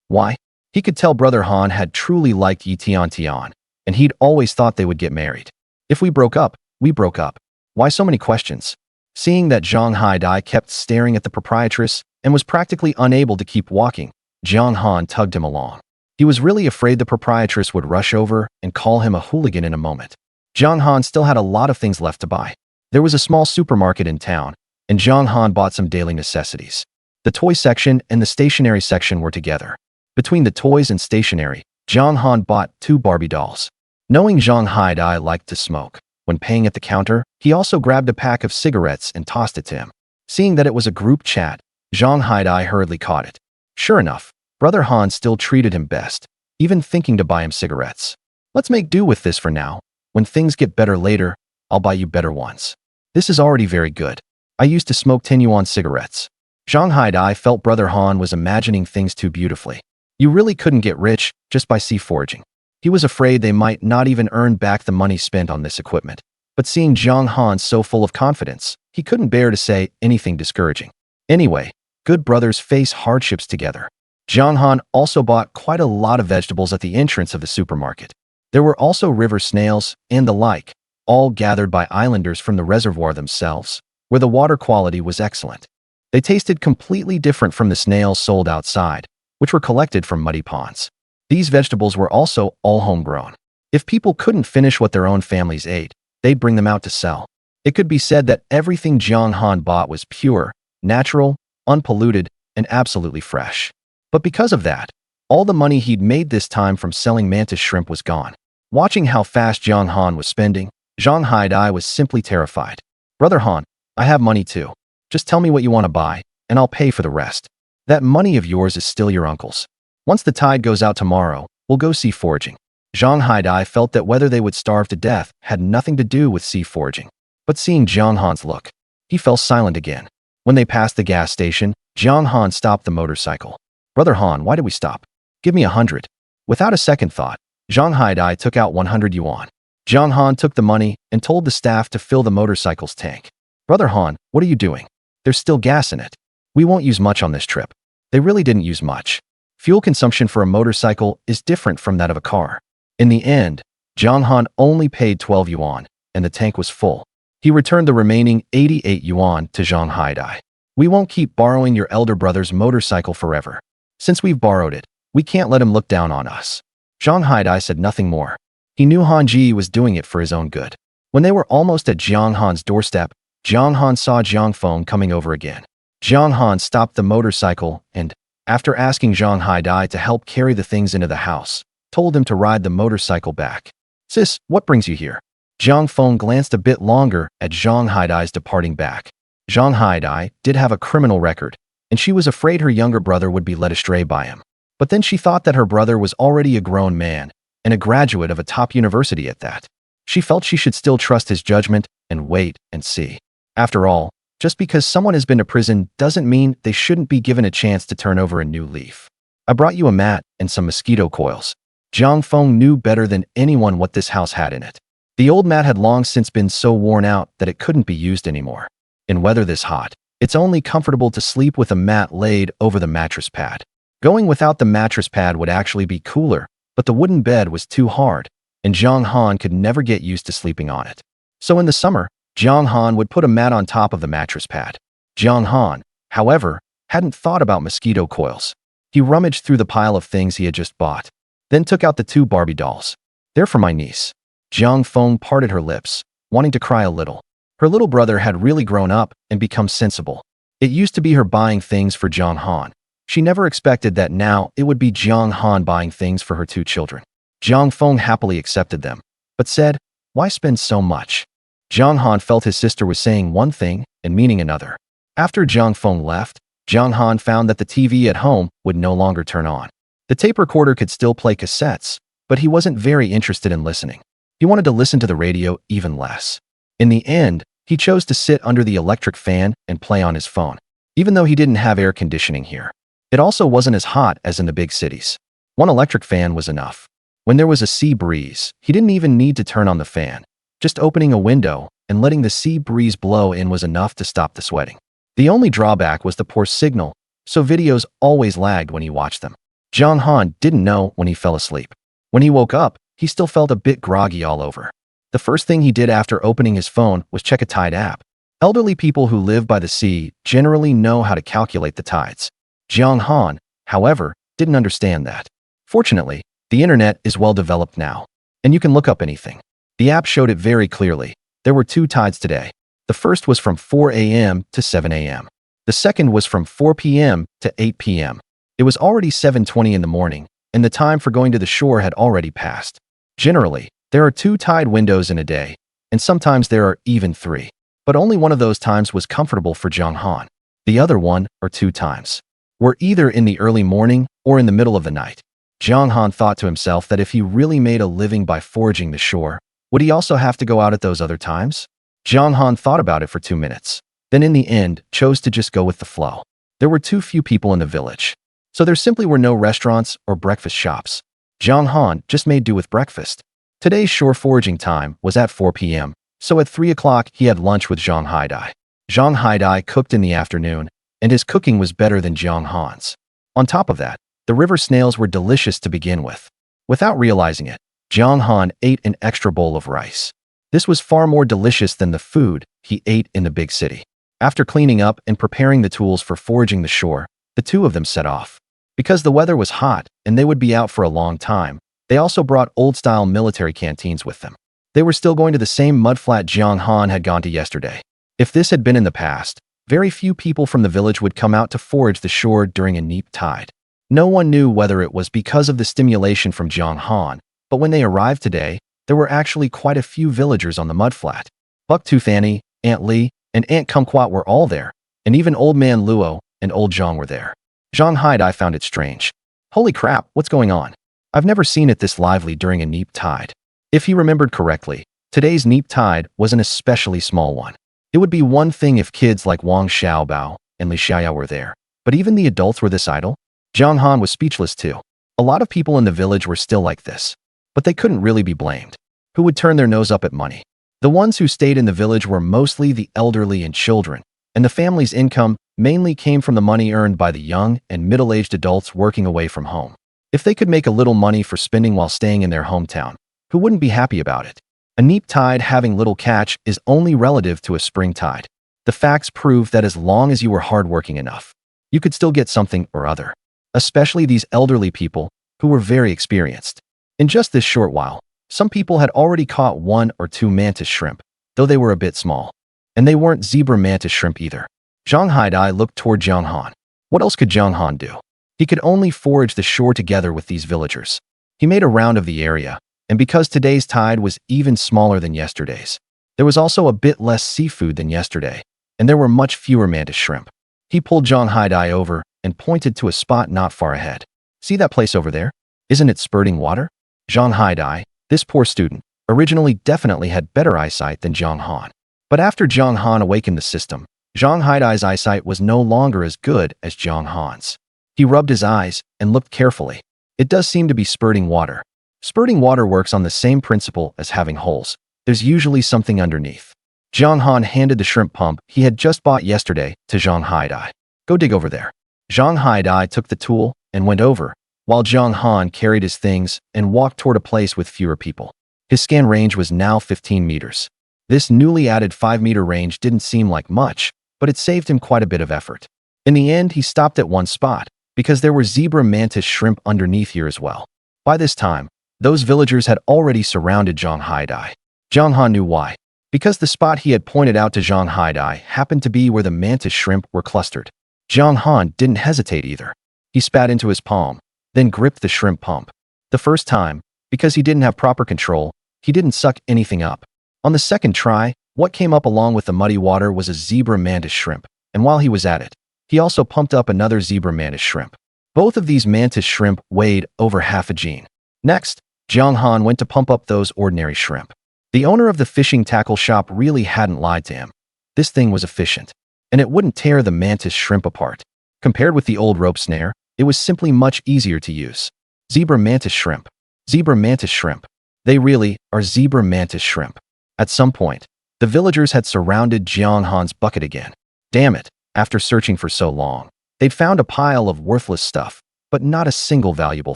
Why? He could tell Brother Han had truly liked Yi Tian, and he'd always thought they would get married. If we broke up, we broke up. Why so many questions? Seeing that Zhang Haidai kept staring at the proprietress and was practically unable to keep walking, Zhang Han tugged him along. He was really afraid the proprietress would rush over and call him a hooligan in a moment. Zhang Han still had a lot of things left to buy. There was a small supermarket in town, and Zhang Han bought some daily necessities. The toy section and the stationery section were together. Between the toys and stationery, Zhang Han bought 2 Barbie dolls. Knowing Zhang Haidai liked to smoke, when paying at the counter, he also grabbed a pack of cigarettes and tossed it to him. Seeing that it was a group chat, Zhang Haidai hurriedly caught it. Sure enough, Brother Han still treated him best, even thinking to buy him cigarettes. Let's make do with this for now. When things get better later, I'll buy you better ones. This is already very good. I used to smoke 10 yuan cigarettes. Zhang Haidai felt Brother Han was imagining things too beautifully. You really couldn't get rich just by sea foraging. He was afraid they might not even earn back the money spent on this equipment. But seeing Zhang Han so full of confidence, he couldn't bear to say anything discouraging. Anyway, good brothers face hardships together. Zhang Han also bought quite a lot of vegetables at the entrance of the supermarket. There were also river snails and the like, all gathered by islanders from the reservoir themselves, where the water quality was excellent. They tasted completely different from the snails sold outside, which were collected from muddy ponds. These vegetables were also all homegrown. If people couldn't finish what their own families ate, they'd bring them out to sell. It could be said that everything Zhang Han bought was pure, natural, unpolluted, and absolutely fresh. But because of that, all the money he'd made this time from selling mantis shrimp was gone. Watching how fast Zhang Han was spending, Zhang Haidai was simply terrified. Brother Han, I have money too. Just tell me what you want to buy, and I'll pay for the rest. That money of yours is still your uncle's. Once the tide goes out tomorrow, we'll go sea foraging. Zhang Haidai felt that whether they would starve to death had nothing to do with sea foraging. But seeing Zhang Han's look, he fell silent again. When they passed the gas station, Zhang Han stopped the motorcycle. Brother Han, why did we stop? Give me 100. Without a second thought, Zhang Haidai took out 100 yuan. Zhang Han took the money and told the staff to fill the motorcycle's tank. Brother Han, what are you doing? There's still gas in it. We won't use much on this trip. They really didn't use much. Fuel consumption for a motorcycle is different from that of a car. In the end, Zhang Han only paid 12 yuan, and the tank was full. He returned the remaining 88 yuan to Zhang Haidai. We won't keep borrowing your elder brother's motorcycle forever. Since we've borrowed it, we can't let him look down on us. Zhang Haidai said nothing more. He knew Han Ji was doing it for his own good. When they were almost at Zhang Han's doorstep, Zhang Han saw Zhang Feng coming over again. Zhang Han stopped the motorcycle and, after asking Zhang Haidai to help carry the things into the house, told him to ride the motorcycle back. Sis, what brings you here? Zhang Feng glanced a bit longer at Zhang Haidai's departing back. Zhang Haidai did have a criminal record, and she was afraid her younger brother would be led astray by him. But then she thought that her brother was already a grown man, and a graduate of a top university at that. She felt she should still trust his judgment and wait and see. After all, just because someone has been to prison doesn't mean they shouldn't be given a chance to turn over a new leaf. I brought you a mat and some mosquito coils. Zhang Feng knew better than anyone what this house had in it. The old mat had long since been so worn out that it couldn't be used anymore. In weather this hot, it's only comfortable to sleep with a mat laid over the mattress pad. Going without the mattress pad would actually be cooler, but the wooden bed was too hard, and Zhang Han could never get used to sleeping on it. So in the summer, Zhang Han would put a mat on top of the mattress pad. Zhang Han, however, hadn't thought about mosquito coils. He rummaged through the pile of things he had just bought, then took out the 2 Barbie dolls. They're for my niece. Zhang Feng parted her lips, wanting to cry a little. Her little brother had really grown up and become sensible. It used to be her buying things for Zhang Han. She never expected that now it would be Zhang Han buying things for her 2 children. Zhang Feng happily accepted them, but said, why spend so much? Zhang Han felt his sister was saying one thing and meaning another. After Zhang Feng left, Zhang Han found that the TV at home would no longer turn on. The tape recorder could still play cassettes, but he wasn't very interested in listening. He wanted to listen to the radio even less. In the end, he chose to sit under the electric fan and play on his phone, even though he didn't have air conditioning here. It also wasn't as hot as in the big cities. One electric fan was enough. When there was a sea breeze, he didn't even need to turn on the fan. Just opening a window and letting the sea breeze blow in was enough to stop the sweating. The only drawback was the poor signal, so videos always lagged when he watched them. Jiang Han didn't know when he fell asleep. When he woke up, he still felt a bit groggy all over. The first thing he did after opening his phone was check a tide app. Elderly people who live by the sea generally know how to calculate the tides. Jiang Han, however, didn't understand that. Fortunately, the internet is well developed now, and you can look up anything. The app showed it very clearly. There were 2 tides today. The first was from 4 a.m. to 7 a.m. The second was from 4 p.m. to 8 p.m. It was already 7:20 in the morning, and the time for going to the shore had already passed. Generally, there are 2 tide windows in a day, and sometimes there are even 3. But only one of those times was comfortable for Jiang Han. The other one, or 2 times, were either in the early morning or in the middle of the night. Jiang Han thought to himself that if he really made a living by foraging the shore, would he also have to go out at those other times? Jiang Han thought about it for 2 minutes, then in the end chose to just go with the flow. There were too few people in the village, so there simply were no restaurants or breakfast shops. Jiang Han just made do with breakfast. Today's shore foraging time was at 4 p.m., so at 3 o'clock he had lunch with Zhang Haidai. Zhang Haidai cooked in the afternoon, and his cooking was better than Jiang Han's. On top of that, the river snails were delicious to begin with. Without realizing it, Jiang Han ate an extra bowl of rice. This was far more delicious than the food he ate in the big city. After cleaning up and preparing the tools for foraging the shore, the 2 of them set off. Because the weather was hot and they would be out for a long time, they also brought old-style military canteens with them. They were still going to the same mudflat Jiang Han had gone to yesterday. If this had been in the past, very few people from the village would come out to forage the shore during a neap tide. No one knew whether it was because of the stimulation from Jiang Han, but when they arrived today, there were actually quite a few villagers on the mudflat. Bucktooth Annie, Aunt Li, and Aunt Kumquat were all there, and even Old Man Luo and Old Zhang were there. Zhang Haidai found it strange. Holy crap, what's going on? I've never seen it this lively during a neap tide. If he remembered correctly, today's neap tide was an especially small one. It would be one thing if kids like Wang Xiaobao and Li Xiaoyao were there, but even the adults were this idle? Jiang Han was speechless too. A lot of people in the village were still like this, but they couldn't really be blamed. Who would turn their nose up at money? The ones who stayed in the village were mostly the elderly and children, and the family's income mainly came from the money earned by the young and middle-aged adults working away from home. If they could make a little money for spending while staying in their hometown, who wouldn't be happy about it? A neap tide having little catch is only relative to a spring tide. The facts prove that as long as you were hardworking enough, you could still get something or other, especially these elderly people who were very experienced. In just this short while, some people had already caught 1 or 2 mantis shrimp, though they were a bit small. And they weren't zebra mantis shrimp either. Zhang Haidai looked toward Jiang Han. What else could Jiang Han do? He could only forage the shore together with these villagers. He made a round of the area, and because today's tide was even smaller than yesterday's, there was also a bit less seafood than yesterday, and there were much fewer mantis shrimp. He pulled Zhang Haidai over and pointed to a spot not far ahead. See that place over there? Isn't it spurting water? Zhang Haidai, this poor student, originally definitely had better eyesight than Jiang Han. But after Jiang Han awakened the system, Zhang Haidai's eyesight was no longer as good as Jiang Han's. He rubbed his eyes and looked carefully. It does seem to be spurting water. Spurting water works on the same principle as having holes. There's usually something underneath. Jiang Han handed the shrimp pump he had just bought yesterday to Zhang Haidai. Go dig over there. Zhang Haidai took the tool and went over, while Jiang Han carried his things and walked toward a place with fewer people. His scan range was now 15 meters. This newly added 5-meter range didn't seem like much, but it saved him quite a bit of effort. In the end, he stopped at one spot, because there were zebra mantis shrimp underneath here as well. By this time, those villagers had already surrounded Zhang Haidai. Jiang Han knew why. Because the spot he had pointed out to Zhang Haidai happened to be where the mantis shrimp were clustered. Jiang Han didn't hesitate either. He spat into his palm, then gripped the shrimp pump. The first time, because he didn't have proper control, he didn't suck anything up. On the second try, what came up along with the muddy water was a zebra mantis shrimp, and while he was at it, he also pumped up another zebra mantis shrimp. Both of these mantis shrimp weighed over half a gene. Next, Jiang Han went to pump up those ordinary shrimp. The owner of the fishing tackle shop really hadn't lied to him. This thing was efficient, and it wouldn't tear the mantis shrimp apart. Compared with the old rope snare, it was simply much easier to use. Zebra mantis shrimp. Zebra mantis shrimp. They really are zebra mantis shrimp. At some point, the villagers had surrounded Jiang Han's bucket again. Damn it, after searching for so long, they'd found a pile of worthless stuff, but not a single valuable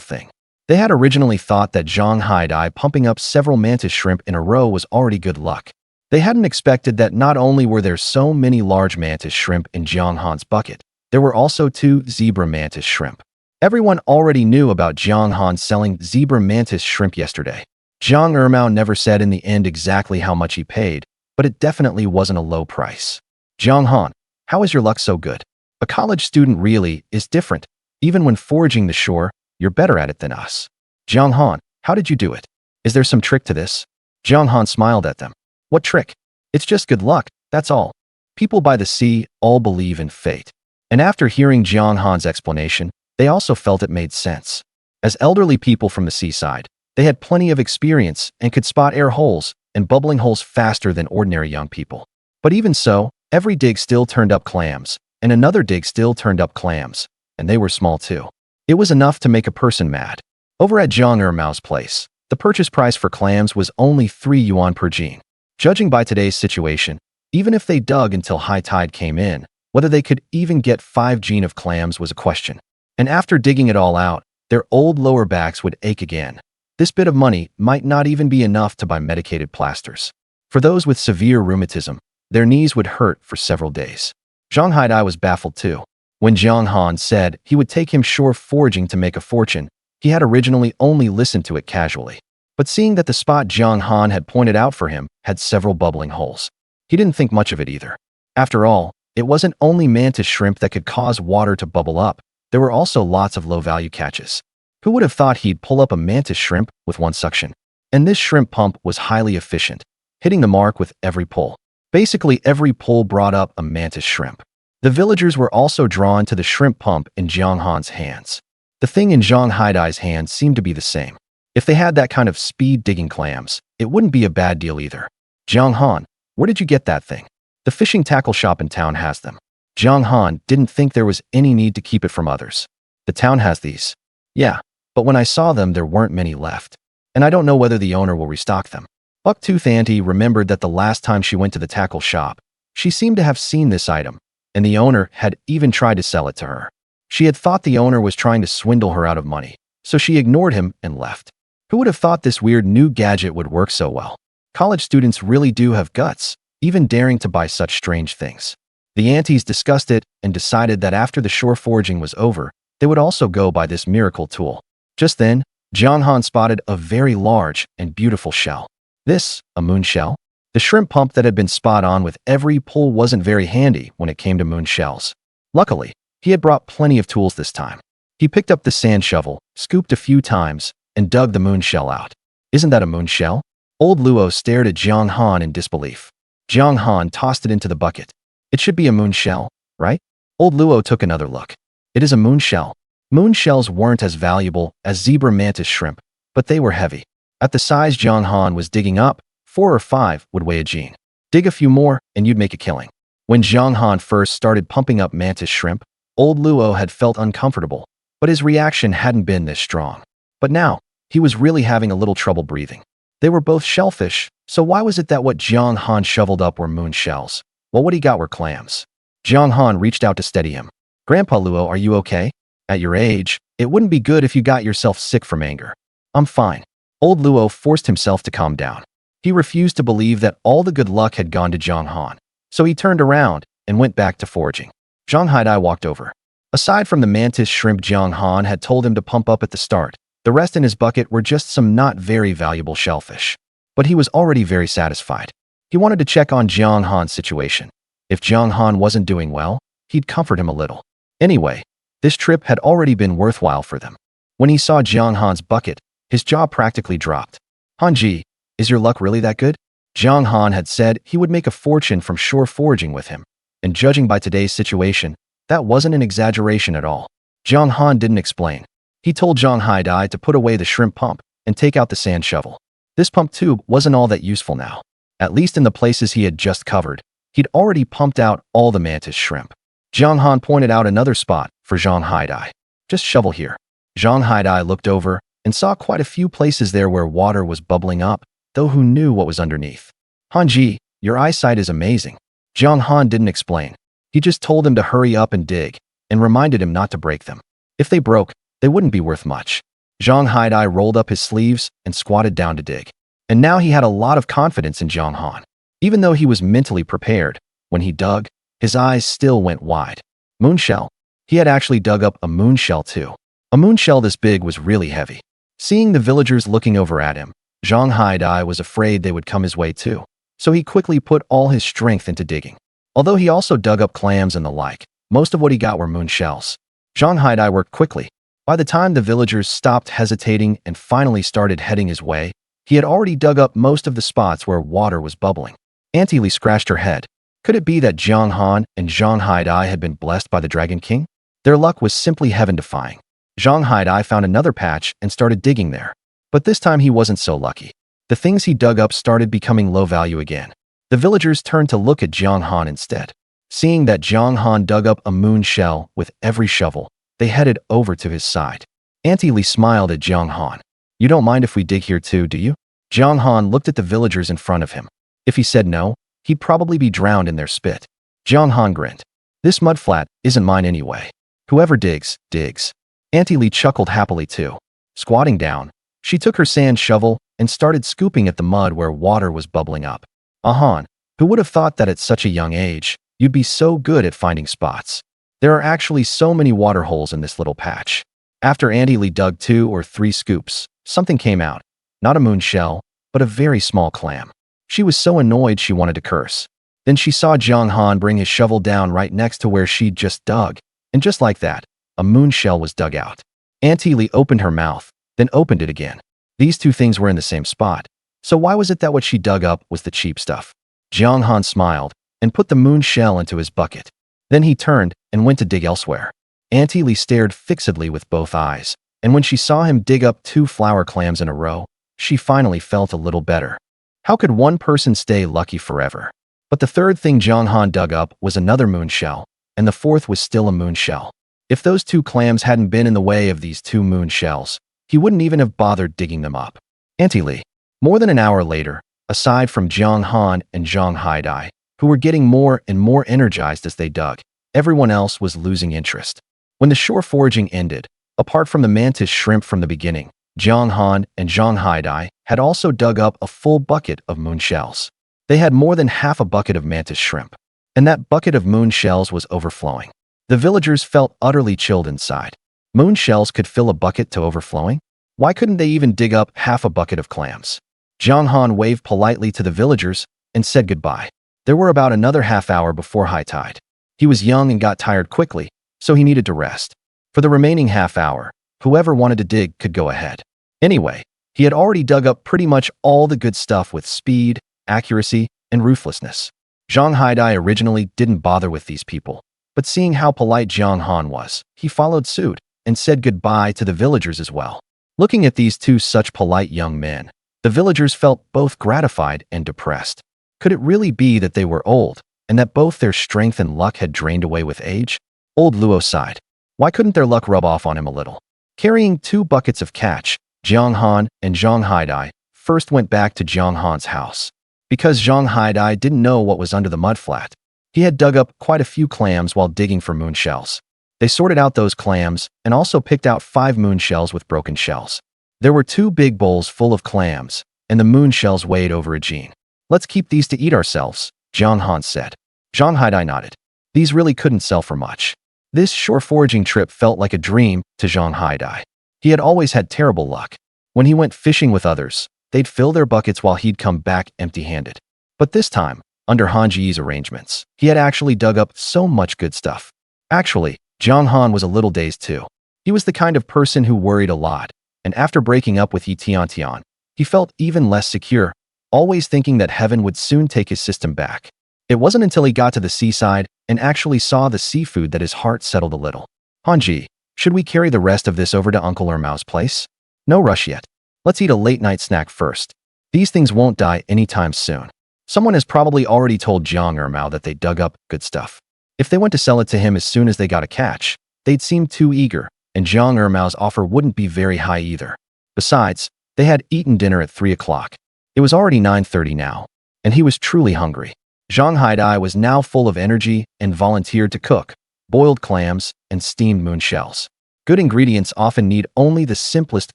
thing. They had originally thought that Zhang Haidai pumping up several mantis shrimp in a row was already good luck. They hadn't expected that not only were there so many large mantis shrimp in Jiang Han's bucket, there were also 2 zebra mantis shrimp. Everyone already knew about Jiang Han selling zebra mantis shrimp yesterday. Zhang Ermao never said in the end exactly how much he paid, but it definitely wasn't a low price. Jiang Han, how is your luck so good? A college student really is different. Even when foraging the shore, you're better at it than us. Jiang Han, how did you do it? Is there some trick to this? Jiang Han smiled at them. What trick? It's just good luck, that's all. People by the sea all believe in fate. And after hearing Jiang Han's explanation, they also felt it made sense. As elderly people from the seaside, they had plenty of experience and could spot air holes and bubbling holes faster than ordinary young people. But even so, every dig still turned up clams, and another dig still turned up clams, and they were small too. It was enough to make a person mad. Over at Zhang Ermao's place, the purchase price for clams was only 3 yuan per jean. Judging by today's situation, even if they dug until high tide came in, whether they could even get 5 jean of clams was a question. And after digging it all out, their old lower backs would ache again. This bit of money might not even be enough to buy medicated plasters. For those with severe rheumatism, their knees would hurt for several days. Zhang Haidai was baffled too. When Jiang Han said he would take him shore foraging to make a fortune, he had originally only listened to it casually. But seeing that the spot Jiang Han had pointed out for him had several bubbling holes, he didn't think much of it either. After all, it wasn't only mantis shrimp that could cause water to bubble up, there were also lots of low-value catches. Who would have thought he'd pull up a mantis shrimp with one suction? And this shrimp pump was highly efficient, hitting the mark with every pull. Basically, every pull brought up a mantis shrimp. The villagers were also drawn to the shrimp pump in Jiang Han's hands. The thing in Zhang Haidai's hands seemed to be the same. If they had that kind of speed digging clams, it wouldn't be a bad deal either. Jiang Han, where did you get that thing? The fishing tackle shop in town has them. Jiang Han didn't think there was any need to keep it from others. The town has these. Yeah. But when I saw them, there weren't many left. And I don't know whether the owner will restock them. Bucktooth Auntie remembered that the last time she went to the tackle shop, she seemed to have seen this item, and the owner had even tried to sell it to her. She had thought the owner was trying to swindle her out of money, so she ignored him and left. Who would have thought this weird new gadget would work so well? College students really do have guts, even daring to buy such strange things. The aunties discussed it and decided that after the shore foraging was over, they would also go buy this miracle tool. Just then, Jiang Han spotted a very large and beautiful shell. This, a moon shell? The shrimp pump that had been spot on with every pull wasn't very handy when it came to moon shells. Luckily, he had brought plenty of tools this time. He picked up the sand shovel, scooped a few times, and dug the moon shell out. Isn't that a moon shell? Old Luo stared at Jiang Han in disbelief. Jiang Han tossed it into the bucket. It should be a moon shell, right? Old Luo took another look. It is a moon shell. Moon shells weren't as valuable as zebra mantis shrimp, but they were heavy. At the size Jiang Han was digging up, 4 or 5 would weigh a jean. Dig a few more, and you'd make a killing. When Jiang Han first started pumping up mantis shrimp, old Luo had felt uncomfortable, but his reaction hadn't been this strong. But now, he was really having a little trouble breathing. They were both shellfish, so why was it that what Jiang Han shoveled up were moon shells, while what he got were clams? Jiang Han reached out to steady him. Grandpa Luo, are you okay? At your age, it wouldn't be good if you got yourself sick from anger. I'm fine. Old Luo forced himself to calm down. He refused to believe that all the good luck had gone to Jiang Han, so he turned around and went back to foraging. Zhang Haidai walked over. Aside from the mantis shrimp Jiang Han had told him to pump up at the start, the rest in his bucket were just some not very valuable shellfish. But he was already very satisfied. He wanted to check on Jiang Han's situation. If Jiang Han wasn't doing well, he'd comfort him a little. Anyway, this trip had already been worthwhile for them. When he saw Jiang Han's bucket, his jaw practically dropped. Hanji, is your luck really that good? Jiang Han had said he would make a fortune from shore foraging with him, and judging by today's situation, that wasn't an exaggeration at all. Jiang Han didn't explain. He told Zhang Haidai to put away the shrimp pump and take out the sand shovel. This pump tube wasn't all that useful now. At least in the places he had just covered, he'd already pumped out all the mantis shrimp. Jiang Han pointed out another spot for Zhang Haidai. Just shovel here. Zhang Haidai looked over and saw quite a few places there where water was bubbling up, though who knew what was underneath. Hanji, your eyesight is amazing. Jiang Han didn't explain. He just told him to hurry up and dig, and reminded him not to break them. If they broke, they wouldn't be worth much. Zhang Haidai rolled up his sleeves and squatted down to dig. And now he had a lot of confidence in Zhang Han. Even though he was mentally prepared, when he dug, his eyes still went wide. Moonshell. He had actually dug up a moonshell too. A moonshell this big was really heavy. Seeing the villagers looking over at him, Zhang Haidai was afraid they would come his way too. So he quickly put all his strength into digging. Although he also dug up clams and the like, most of what he got were moonshells. Zhang Haidai worked quickly. By the time the villagers stopped hesitating and finally started heading his way, he had already dug up most of the spots where water was bubbling. Auntie Li scratched her head. Could it be that Zhang Han and Zhang Haidai had been blessed by the Dragon King? Their luck was simply heaven-defying. Zhang Haidai found another patch and started digging there. But this time he wasn't so lucky. The things he dug up started becoming low value again. The villagers turned to look at Zhang Han instead. Seeing that Zhang Han dug up a moon shell with every shovel, they headed over to his side. Auntie Li smiled at Zhang Han. You don't mind if we dig here too, do you? Zhang Han looked at the villagers in front of him. If he said no, he'd probably be drowned in their spit. Zhang Han grinned. This mudflat isn't mine anyway. Whoever digs, digs. Auntie Li chuckled happily too. Squatting down, she took her sand shovel and started scooping at the mud where water was bubbling up. Han, who would have thought that at such a young age, you'd be so good at finding spots? There are actually so many water holes in this little patch. After Auntie Li dug 2 or 3 scoops, something came out. Not a moon shell, but a very small clam. She was so annoyed she wanted to curse. Then she saw Zhang Han bring his shovel down right next to where she'd just dug, and just like that, a moon shell was dug out. Auntie Li opened her mouth, then opened it again. These two things were in the same spot. So why was it that what she dug up was the cheap stuff? Zhang Han smiled and put the moon shell into his bucket. Then he turned and went to dig elsewhere. Auntie Li stared fixedly with both eyes, and when she saw him dig up 2 flower clams in a row, she finally felt a little better. How could one person stay lucky forever? But the third thing Zhang Han dug up was another moon shell, and the fourth was still a moon shell. If those 2 clams hadn't been in the way of these 2 moon shells, he wouldn't even have bothered digging them up. Auntie Li. More than an hour later, aside from Zhang Han and Zhang Haidai, who were getting more and more energized as they dug, everyone else was losing interest. When the shore foraging ended, apart from the mantis shrimp from the beginning, Zhang Han and Zhang Haidai had also dug up a full bucket of moon shells. They had more than half a bucket of mantis shrimp, and that bucket of moon shells was overflowing. The villagers felt utterly chilled inside. Moon shells could fill a bucket to overflowing? Why couldn't they even dig up half a bucket of clams? Zhang Han waved politely to the villagers and said goodbye. There were about another half hour before high tide. He was young and got tired quickly, so he needed to rest. For the remaining half hour, whoever wanted to dig could go ahead. Anyway, he had already dug up pretty much all the good stuff with speed, accuracy, and ruthlessness. Zhang Haidai originally didn't bother with these people, but seeing how polite Zhang Han was, he followed suit and said goodbye to the villagers as well. Looking at these 2 such polite young men, the villagers felt both gratified and depressed. Could it really be that they were old, and that both their strength and luck had drained away with age? Old Luo sighed. Why couldn't their luck rub off on him a little? Carrying 2 buckets of catch, Zhang Han and Zhang Haidai first went back to Zhang Han's house. Because Zhang Haidai didn't know what was under the mudflat, he had dug up quite a few clams while digging for moon shells. They sorted out those clams and also picked out 5 moon shells with broken shells. There were 2 big bowls full of clams, and the moon shells weighed over a gene. Let's keep these to eat ourselves, Zhang Han said. Zhang Haidai nodded. These really couldn't sell for much. This shore foraging trip felt like a dream to Zhang Haidai. He had always had terrible luck. When he went fishing with others, they'd fill their buckets while he'd come back empty-handed. But this time, under Han Ji's arrangements, he had actually dug up so much good stuff. Actually, Zhang Han was a little dazed too. He was the kind of person who worried a lot, and after breaking up with Yi Tiantian, he felt even less secure, always thinking that heaven would soon take his system back. It wasn't until he got to the seaside and actually saw the seafood that his heart settled a little. Han Ji, should we carry the rest of this over to Uncle Ermao's place? No rush yet. Let's eat a late-night snack first. These things won't die anytime soon. Someone has probably already told Zhang Ermao that they dug up good stuff. If they went to sell it to him as soon as they got a catch, they'd seem too eager, and Zhang Ermao's offer wouldn't be very high either. Besides, they had eaten dinner at 3 o'clock. It was already 9:30 now, and he was truly hungry. Zhang Haidai was now full of energy and volunteered to cook boiled clams and steamed moon shells. Good ingredients often need only the simplest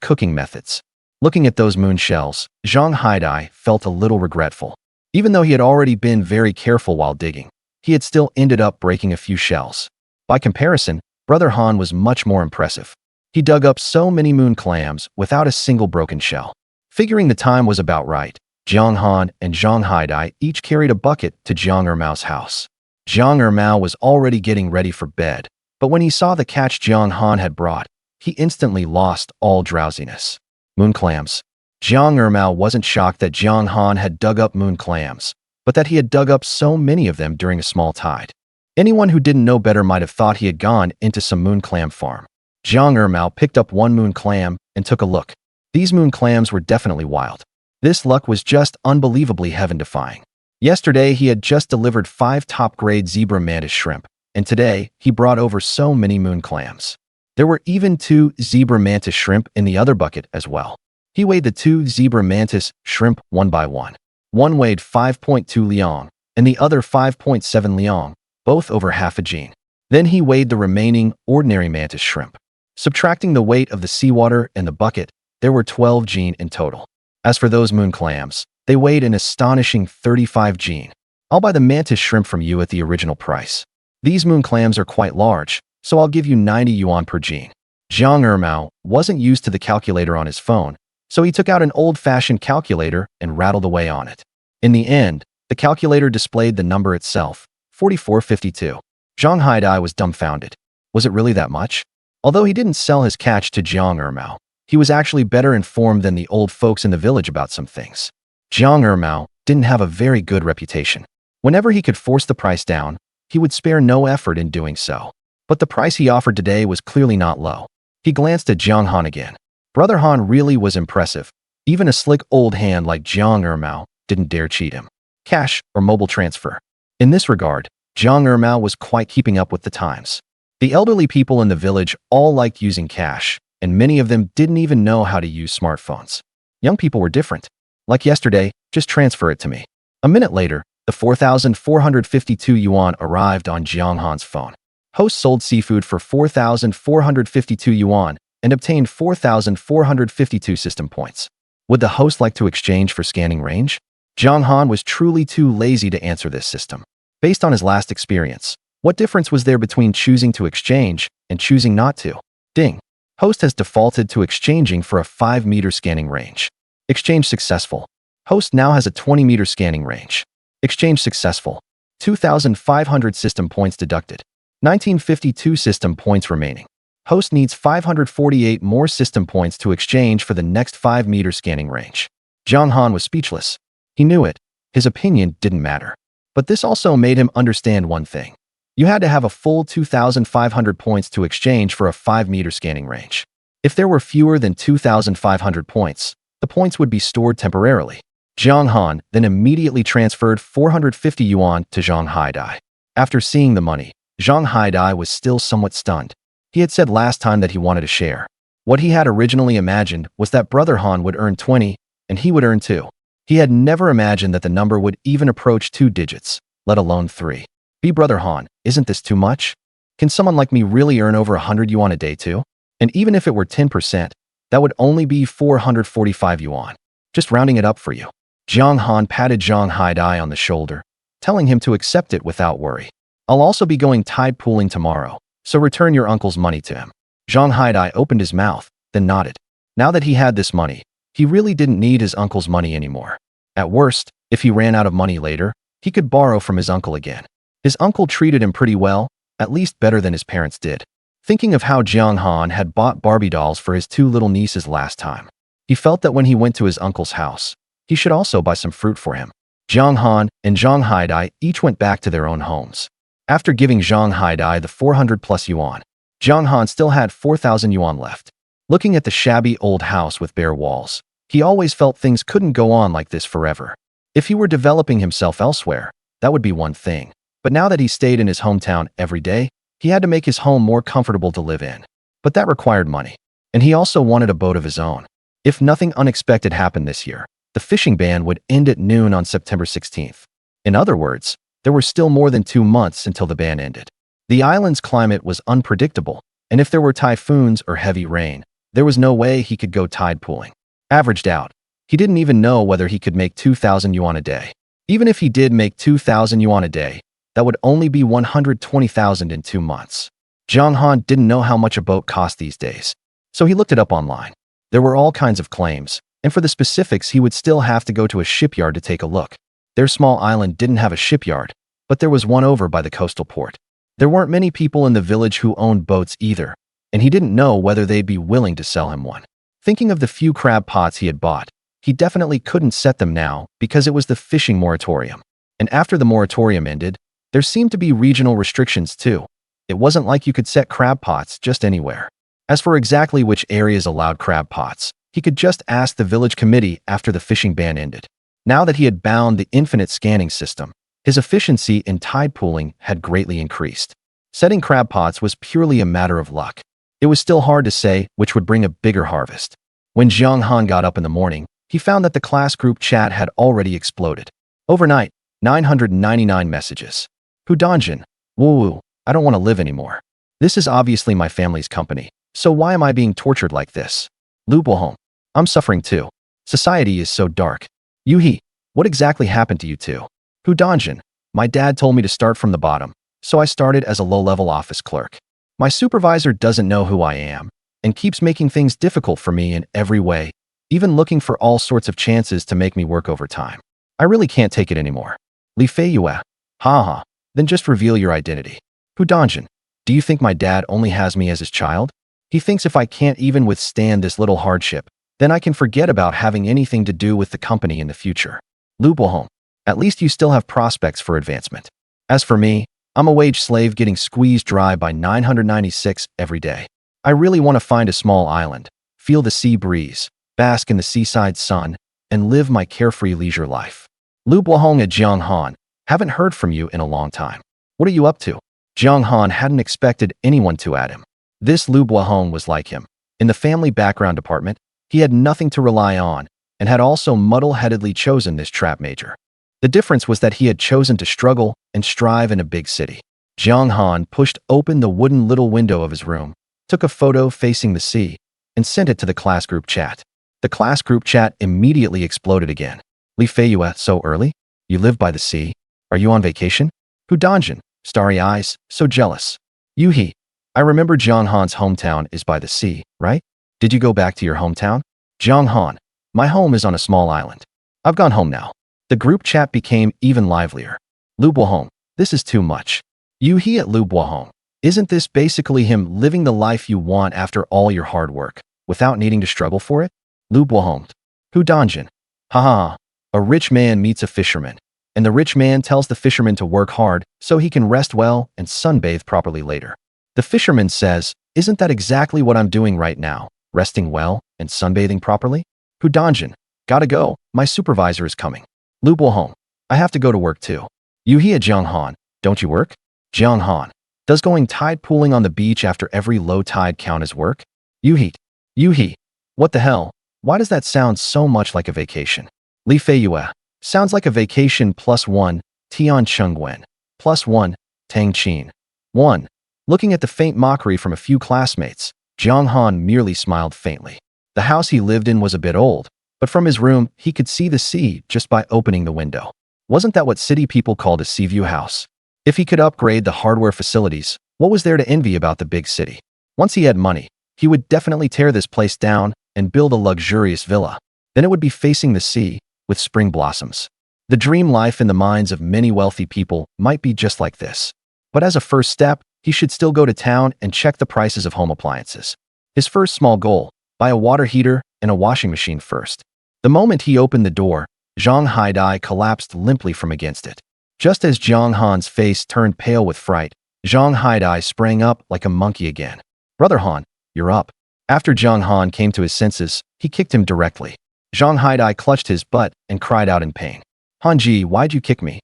cooking methods. Looking at those moon shells, Zhang Haidai felt a little regretful. Even though he had already been very careful while digging, he had still ended up breaking a few shells. By comparison, Brother Han was much more impressive. He dug up so many moon clams without a single broken shell. Figuring the time was about right, Jiang Han and Zhang Haidai each carried a bucket to Jiang Ermao's house. Jiang Ermao was already getting ready for bed, but when he saw the catch Jiang Han had brought, he instantly lost all drowsiness. Moon clams. Jiang Ermao wasn't shocked that Jiang Han had dug up moon clams, but that he had dug up so many of them during a small tide. Anyone who didn't know better might have thought he had gone into some moon clam farm. Jiang Ermao picked up one moon clam and took a look. These moon clams were definitely wild. This luck was just unbelievably heaven-defying. Yesterday, he had just delivered 5 top-grade zebra mantis shrimp, and today, he brought over so many moon clams. There were even 2 zebra mantis shrimp in the other bucket as well. He weighed the 2 zebra mantis shrimp one by one. One weighed 5.2 liang, and the other 5.7 liang, both over half a jin. Then he weighed the remaining ordinary mantis shrimp. Subtracting the weight of the seawater and the bucket, there were 12 jin in total. As for those moon clams, they weighed an astonishing 35 jin. I'll buy the mantis shrimp from you at the original price. These moon clams are quite large, so I'll give you 90 yuan per jin. Jiang Ermao wasn't used to the calculator on his phone, so he took out an old-fashioned calculator and rattled away on it. In the end, the calculator displayed the number itself, 4452. Zhang Haidai was dumbfounded. Was it really that much? Although he didn't sell his catch to Jiang Ermao, he was actually better informed than the old folks in the village about some things. Jiang Ermao didn't have a very good reputation. Whenever he could force the price down, he would spare no effort in doing so. But the price he offered today was clearly not low. He glanced at Jiang Han again. Brother Han really was impressive. Even a slick old hand like Jiang Ermao didn't dare cheat him. Cash or mobile transfer. In this regard, Jiang Ermao was quite keeping up with the times. The elderly people in the village all liked using cash, and many of them didn't even know how to use smartphones. Young people were different. Like yesterday, just transfer it to me. A minute later, the 4,452 yuan arrived on Jiang Han's phone. Host sold seafood for 4,452 yuan and obtained 4,452 system points. Would the host like to exchange for scanning range? Jiang Han was truly too lazy to answer this system. Based on his last experience, what difference was there between choosing to exchange and choosing not to? Ding. Host has defaulted to exchanging for a 5-meter scanning range. Exchange successful. Host now has a 20-meter scanning range. Exchange successful. 2,500 system points deducted. 1952 system points remaining. Host needs 548 more system points to exchange for the next 5-meter scanning range. Jiang Han was speechless. He knew it. His opinion didn't matter. But this also made him understand one thing. You had to have a full 2,500 points to exchange for a 5-meter scanning range. If there were fewer than 2,500 points, the points would be stored temporarily. Jiang Han then immediately transferred 450 yuan to Zhang Haidai. After seeing the money, Zhang Haidai was still somewhat stunned. He had said last time that he wanted to share. What he had originally imagined was that Brother Han would earn 20, and he would earn 2. He had never imagined that the number would even approach 2 digits, let alone 3. Brother Han, isn't this too much? Can someone like me really earn over 100 yuan a day too? And even if it were 10%, that would only be 445 yuan. Just rounding it up for you. Jiang Han patted Zhang Haidai on the shoulder, telling him to accept it without worry. I'll also be going tide pooling tomorrow, so return your uncle's money to him. Zhang Haidai opened his mouth, then nodded. Now that he had this money, he really didn't need his uncle's money anymore. At worst, if he ran out of money later, he could borrow from his uncle again. His uncle treated him pretty well, at least better than his parents did. Thinking of how Jiang Han had bought Barbie dolls for his 2 little nieces last time, he felt that when he went to his uncle's house, he should also buy some fruit for him. Jiang Han and Zhang Haidai each went back to their own homes. After giving Zhang Haidai the 400+ yuan, Jiang Han still had 4,000 yuan left. Looking at the shabby old house with bare walls, he always felt things couldn't go on like this forever. If he were developing himself elsewhere, that would be one thing. But now that he stayed in his hometown every day, he had to make his home more comfortable to live in. But that required money. And he also wanted a boat of his own. If nothing unexpected happened this year, the fishing ban would end at noon on September 16th. In other words, there were still more than 2 months until the ban ended. The island's climate was unpredictable, And if there were typhoons or heavy rain, there was no way he could go tide pooling. Averaged out. He didn't even know whether he could make 2,000 yuan a day. Even if he did make 2,000 yuan a day, that would only be 120,000 in 2 months. Zhang Han didn't know how much a boat cost these days, so he looked it up online. There were all kinds of claims, and for the specifics he would still have to go to a shipyard to take a look. Their small island didn't have a shipyard, but there was one over by the coastal port. There weren't many people in the village who owned boats either, and he didn't know whether they'd be willing to sell him one. Thinking of the few crab pots he had bought, he definitely couldn't set them now because it was the fishing moratorium. And after the moratorium ended, there seemed to be regional restrictions too. It wasn't like you could set crab pots just anywhere. As for exactly which areas allowed crab pots, he could just ask the village committee after the fishing ban ended. Now that he had bound the infinite scanning system, his efficiency in tide pooling had greatly increased. Setting crab pots was purely a matter of luck. It was still hard to say which would bring a bigger harvest. When Zhang Han got up in the morning, he found that the class group chat had already exploded. Overnight, 999 messages. Hudanjin, woo-woo, I don't want to live anymore. This is obviously my family's company, so why am I being tortured like this? Lu Bohong, I'm suffering too. Society is so dark. Yuhi, what exactly happened to you two? Hudanjin, my dad told me to start from the bottom, so I started as a low-level office clerk. My supervisor doesn't know who I am and keeps making things difficult for me in every way, even looking for all sorts of chances to make me work overtime. I really can't take it anymore. Li Fei Yue, haha, then just reveal your identity. Hudanjin, do you think my dad only has me as his child? He thinks if I can't even withstand this little hardship, then I can forget about having anything to do with the company in the future. Lu Bohong, at least you still have prospects for advancement. As for me, I'm a wage slave getting squeezed dry by 996 every day. I really want to find a small island, feel the sea breeze, bask in the seaside sun, and live my carefree leisure life. Lu Bohong and Zhang Han, haven't heard from you in a long time. What are you up to? Zhang Han hadn't expected anyone to add him. This Lu Bohong was like him. In the family background department, he had nothing to rely on and had also muddle-headedly chosen this trap major. The difference was that he had chosen to struggle and strive in a big city. Zhang Han pushed open the wooden little window of his room, took a photo facing the sea, and sent it to the class group chat. The class group chat immediately exploded again. Li Fei Yue, so early? You live by the sea? Are you on vacation? Hudanjin, starry eyes, so jealous. Yuhi, I remember Zhang Han's hometown is by the sea, right? Did you go back to your hometown? Zhang Han, my home is on a small island. I've gone home now. The group chat became even livelier. Lu Bohong, this is too much. Yuhi at Lu Bohong, isn't this basically him living the life you want after all your hard work, without needing to struggle for it? Lu Bohong, Hudanjin, haha, a rich man meets a fisherman, and the rich man tells the fisherman to work hard so he can rest well and sunbathe properly later. The fisherman says, isn't that exactly what I'm doing right now, resting well and sunbathing properly? Hudanjin, gotta go, my supervisor is coming. Lu Bohong, I have to go to work too. Yuhi at Zhang Han, don't you work? Zhang Han, does going tide pooling on the beach after every low tide count as work? Yuhi, what the hell? Why does that sound so much like a vacation? Li Fei Yue, sounds like a vacation +1, Tian Chengwen, +1, Tang Qin. 1. Looking at the faint mockery from a few classmates, Zhang Han merely smiled faintly. The house he lived in was a bit old, but from his room, he could see the sea just by opening the window. Wasn't that what city people called a sea view house? If he could upgrade the hardware facilities, what was there to envy about the big city? Once he had money, he would definitely tear this place down and build a luxurious villa. Then it would be facing the sea, with spring blossoms. The dream life in the minds of many wealthy people might be just like this. But as a first step, he should still go to town and check the prices of home appliances. His first small goal, buy a water heater and a washing machine first. The moment he opened the door, Zhang Haidai collapsed limply from against it. Just as Zhang Han's face turned pale with fright, Zhang Haidai sprang up like a monkey again. Brother Han, you're up. After Zhang Han came to his senses, he kicked him directly. Zhang Haidai clutched his butt and cried out in pain. Hanji, why'd you kick me?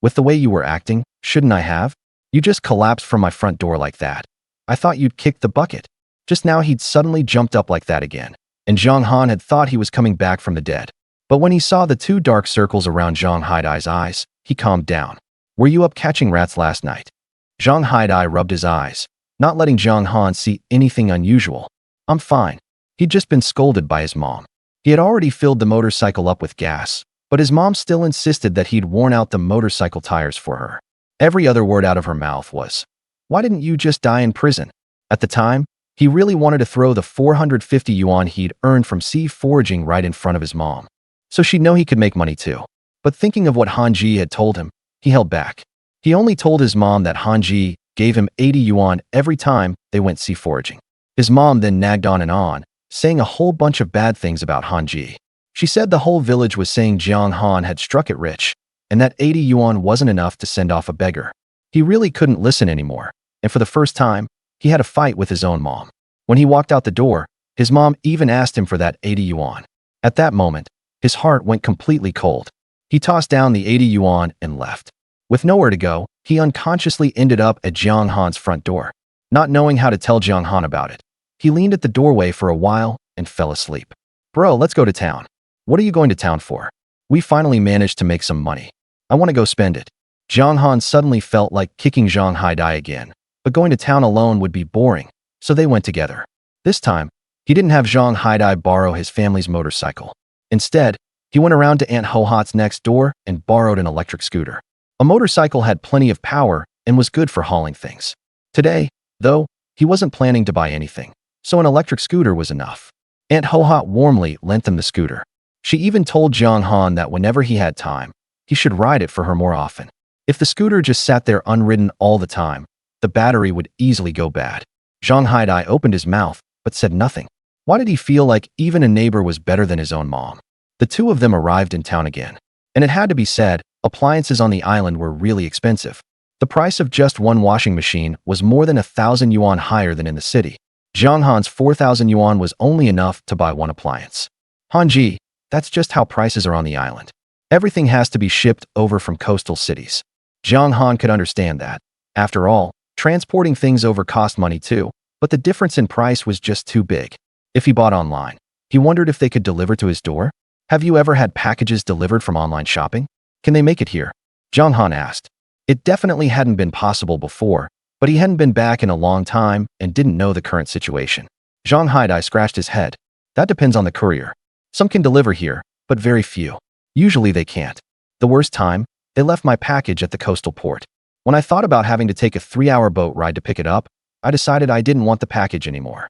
With the way you were acting, shouldn't I have? You just collapsed from my front door like that. I thought you'd kicked the bucket. Just now he'd suddenly jumped up like that again, and Zhang Han had thought he was coming back from the dead. But when he saw the two dark circles around Zhang Haidai's eyes, he calmed down. Were you up catching rats last night? Zhang Haidai rubbed his eyes. not letting Jiang Han see anything unusual. I'm fine. He'd just been scolded by his mom. He had already filled the motorcycle up with gas, but his mom still insisted that he'd worn out the motorcycle tires for her. Every other word out of her mouth was, "Why didn't you just die in prison?" At the time, he really wanted to throw the 450 yuan he'd earned from sea foraging right in front of his mom, so she'd know he could make money too. But thinking of what Hanji had told him, he held back. He only told his mom that Hanji gave him 80 yuan every time they went sea foraging. His mom then nagged on, saying a whole bunch of bad things about Hanji. She said the whole village was saying Jiang Han had struck it rich, and that 80 yuan wasn't enough to send off a beggar. He really couldn't listen anymore, and for the first time, he had a fight with his own mom. When he walked out the door, his mom even asked him for that 80 yuan. At that moment, his heart went completely cold. He tossed down the 80 yuan and left. With nowhere to go, he unconsciously ended up at Jiang Han's front door. Not knowing how to tell Jiang Han about it, he leaned at the doorway for a while and fell asleep. "Bro, let's go to town." "What are you going to town for?" "We finally managed to make some money. I want to go spend it." Jiang Han suddenly felt like kicking Zhang Haidai again, but going to town alone would be boring, so they went together. This time, he didn't have Zhang Haidai borrow his family's motorcycle. Instead, he went around to Aunt Hohat's next door and borrowed an electric scooter. A motorcycle had plenty of power and was good for hauling things. Today, though, he wasn't planning to buy anything, so an electric scooter was enough. Aunt Hohat warmly lent him the scooter. She even told Jiang Han that whenever he had time, he should ride it for her more often. If the scooter just sat there unridden all the time, the battery would easily go bad. Zhang Haidai opened his mouth, but said nothing. Why did he feel like even a neighbor was better than his own mom? The two of them arrived in town again. And it had to be said, appliances on the island were really expensive. The price of just one washing machine was more than 1,000 yuan higher than in the city. Jiang Han's 4,000 yuan was only enough to buy one appliance. "Hanji, that's just how prices are on the island. Everything has to be shipped over from coastal cities." Jiang Han could understand that. After all, transporting things over cost money too, but the difference in price was just too big. If he bought online, he wondered if they could deliver to his door. "Have you ever had packages delivered from online shopping? Can they make it here?" Jiang Han asked. It definitely hadn't been possible before, but he hadn't been back in a long time and didn't know the current situation. Zhang Haidai scratched his head. "That depends on the courier. Some can deliver here, but very few. Usually they can't. The worst time, they left my package at the coastal port. When I thought about having to take a 3-hour boat ride to pick it up, I decided I didn't want the package anymore."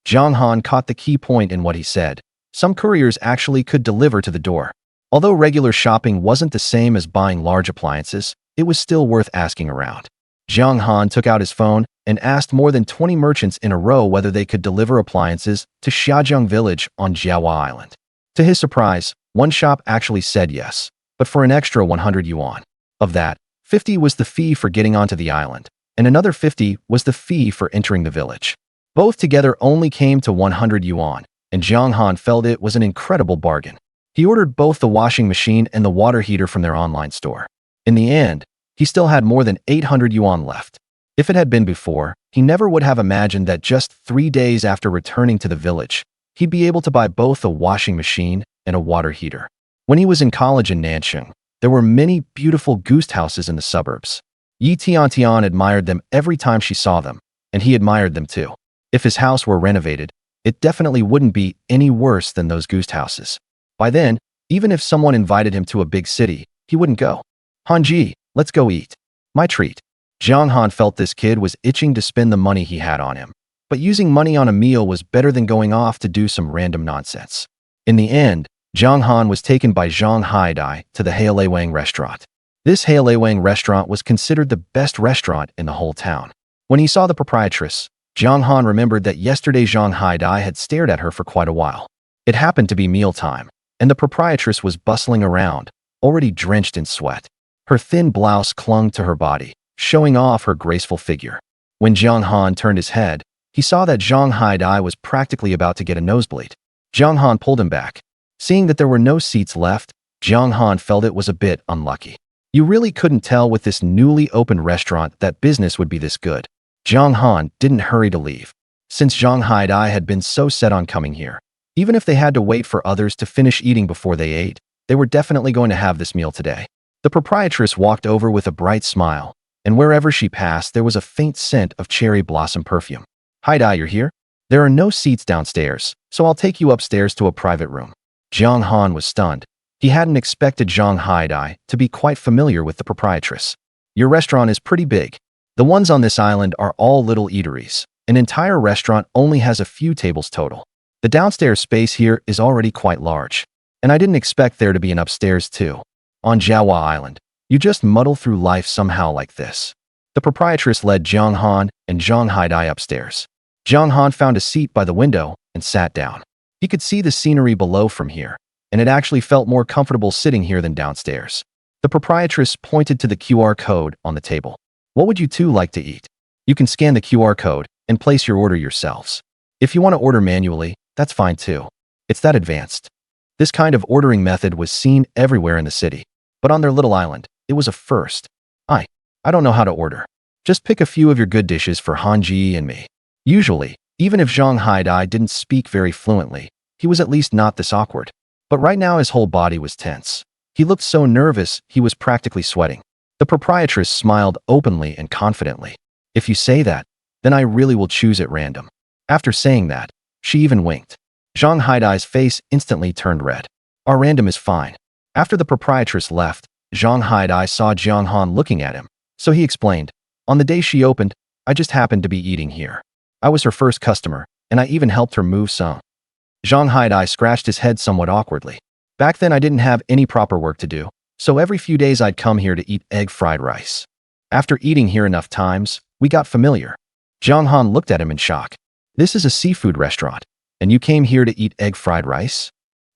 Jiang Han caught the key point in what he said. Some couriers actually could deliver to the door. Although regular shopping wasn't the same as buying large appliances, it was still worth asking around. Jiang Han took out his phone and asked more than 20 merchants in a row whether they could deliver appliances to Xiajiang village on Jiawa Island. To his surprise, one shop actually said yes, but for an extra 100 yuan. Of that, 50 was the fee for getting onto the island, and another 50 was the fee for entering the village. Both together only came to 100 yuan, and Jiang Han felt it was an incredible bargain. He ordered both the washing machine and the water heater from their online store. In the end, he still had more than 800 yuan left. If it had been before, he never would have imagined that just 3 days after returning to the village, he'd be able to buy both a washing machine and a water heater. When he was in college in Nanchang, there were many beautiful goose houses in the suburbs. Yi Tiantian admired them every time she saw them, and he admired them too. If his house were renovated, it definitely wouldn't be any worse than those goose houses. By then, even if someone invited him to a big city, he wouldn't go. "Hanji, let's go eat. My treat." Jiang Han felt this kid was itching to spend the money he had on him, but using money on a meal was better than going off to do some random nonsense. In the end, Jiang Han was taken by Zhang Haidai to the Heilewang restaurant. This Heilewang restaurant was considered the best restaurant in the whole town. When he saw the proprietress, Jiang Han remembered that yesterday Zhang Haidai had stared at her for quite a while. It happened to be mealtime, and the proprietress was bustling around, already drenched in sweat. Her thin blouse clung to her body, showing off her graceful figure. When Jiang Han turned his head, he saw that Zhang Haidai was practically about to get a nosebleed. Jiang Han pulled him back. Seeing that there were no seats left, Jiang Han felt it was a bit unlucky. You really couldn't tell with this newly opened restaurant that business would be this good. Jiang Han didn't hurry to leave. Since Zhang Haidai had been so set on coming here, even if they had to wait for others to finish eating before they ate, they were definitely going to have this meal today. The proprietress walked over with a bright smile, and wherever she passed there was a faint scent of cherry blossom perfume. "Hi Dai, you're here? There are no seats downstairs, so I'll take you upstairs to a private room." Jiang Han was stunned. He hadn't expected Zhang Haidai to be quite familiar with the proprietress. "Your restaurant is pretty big. The ones on this island are all little eateries. An entire restaurant only has a few tables total. The downstairs space here is already quite large. And I didn't expect there to be an upstairs too. On Jawa Island, you just muddle through life somehow like this." The proprietress led Jiang Han and Zhang Haidai upstairs. Jiang Han found a seat by the window and sat down. He could see the scenery below from here, and it actually felt more comfortable sitting here than downstairs. The proprietress pointed to the QR code on the table. "What would you two like to eat? You can scan the QR code and place your order yourselves. If you want to order manually, that's fine too. It's that advanced." This kind of ordering method was seen everywhere in the city, but on their little island, it was a first. I don't know how to order. Just pick a few of your good dishes for Hanji and me." Usually, even if Zhang Haidai didn't speak very fluently, he was at least not this awkward. But right now his whole body was tense. He looked so nervous he was practically sweating. The proprietress smiled openly and confidently. "If you say that, then I really will choose at random." After saying that, she even winked. Zhang Haidai's face instantly turned red. "Our random is fine." After the proprietress left, Zhang Haidai saw Jiang Han looking at him, so he explained, "On the day she opened, I just happened to be eating here. I was her first customer, and I even helped her move some." Zhang Haidai scratched his head somewhat awkwardly. "Back then I didn't have any proper work to do, so every few days I'd come here to eat egg fried rice. After eating here enough times, we got familiar." Jiang Han looked at him in shock. "This is a seafood restaurant, and you came here to eat egg fried rice?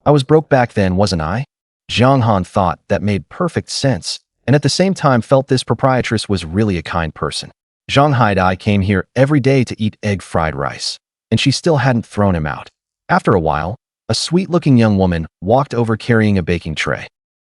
I was broke back then, wasn't I?" Jiang Han thought that made perfect sense, and at the same time felt this proprietress was really a kind person. Zhang Haidai came here every day to eat egg fried rice, and she still hadn't thrown him out. After a while, a sweet-looking young woman walked over carrying a baking tray.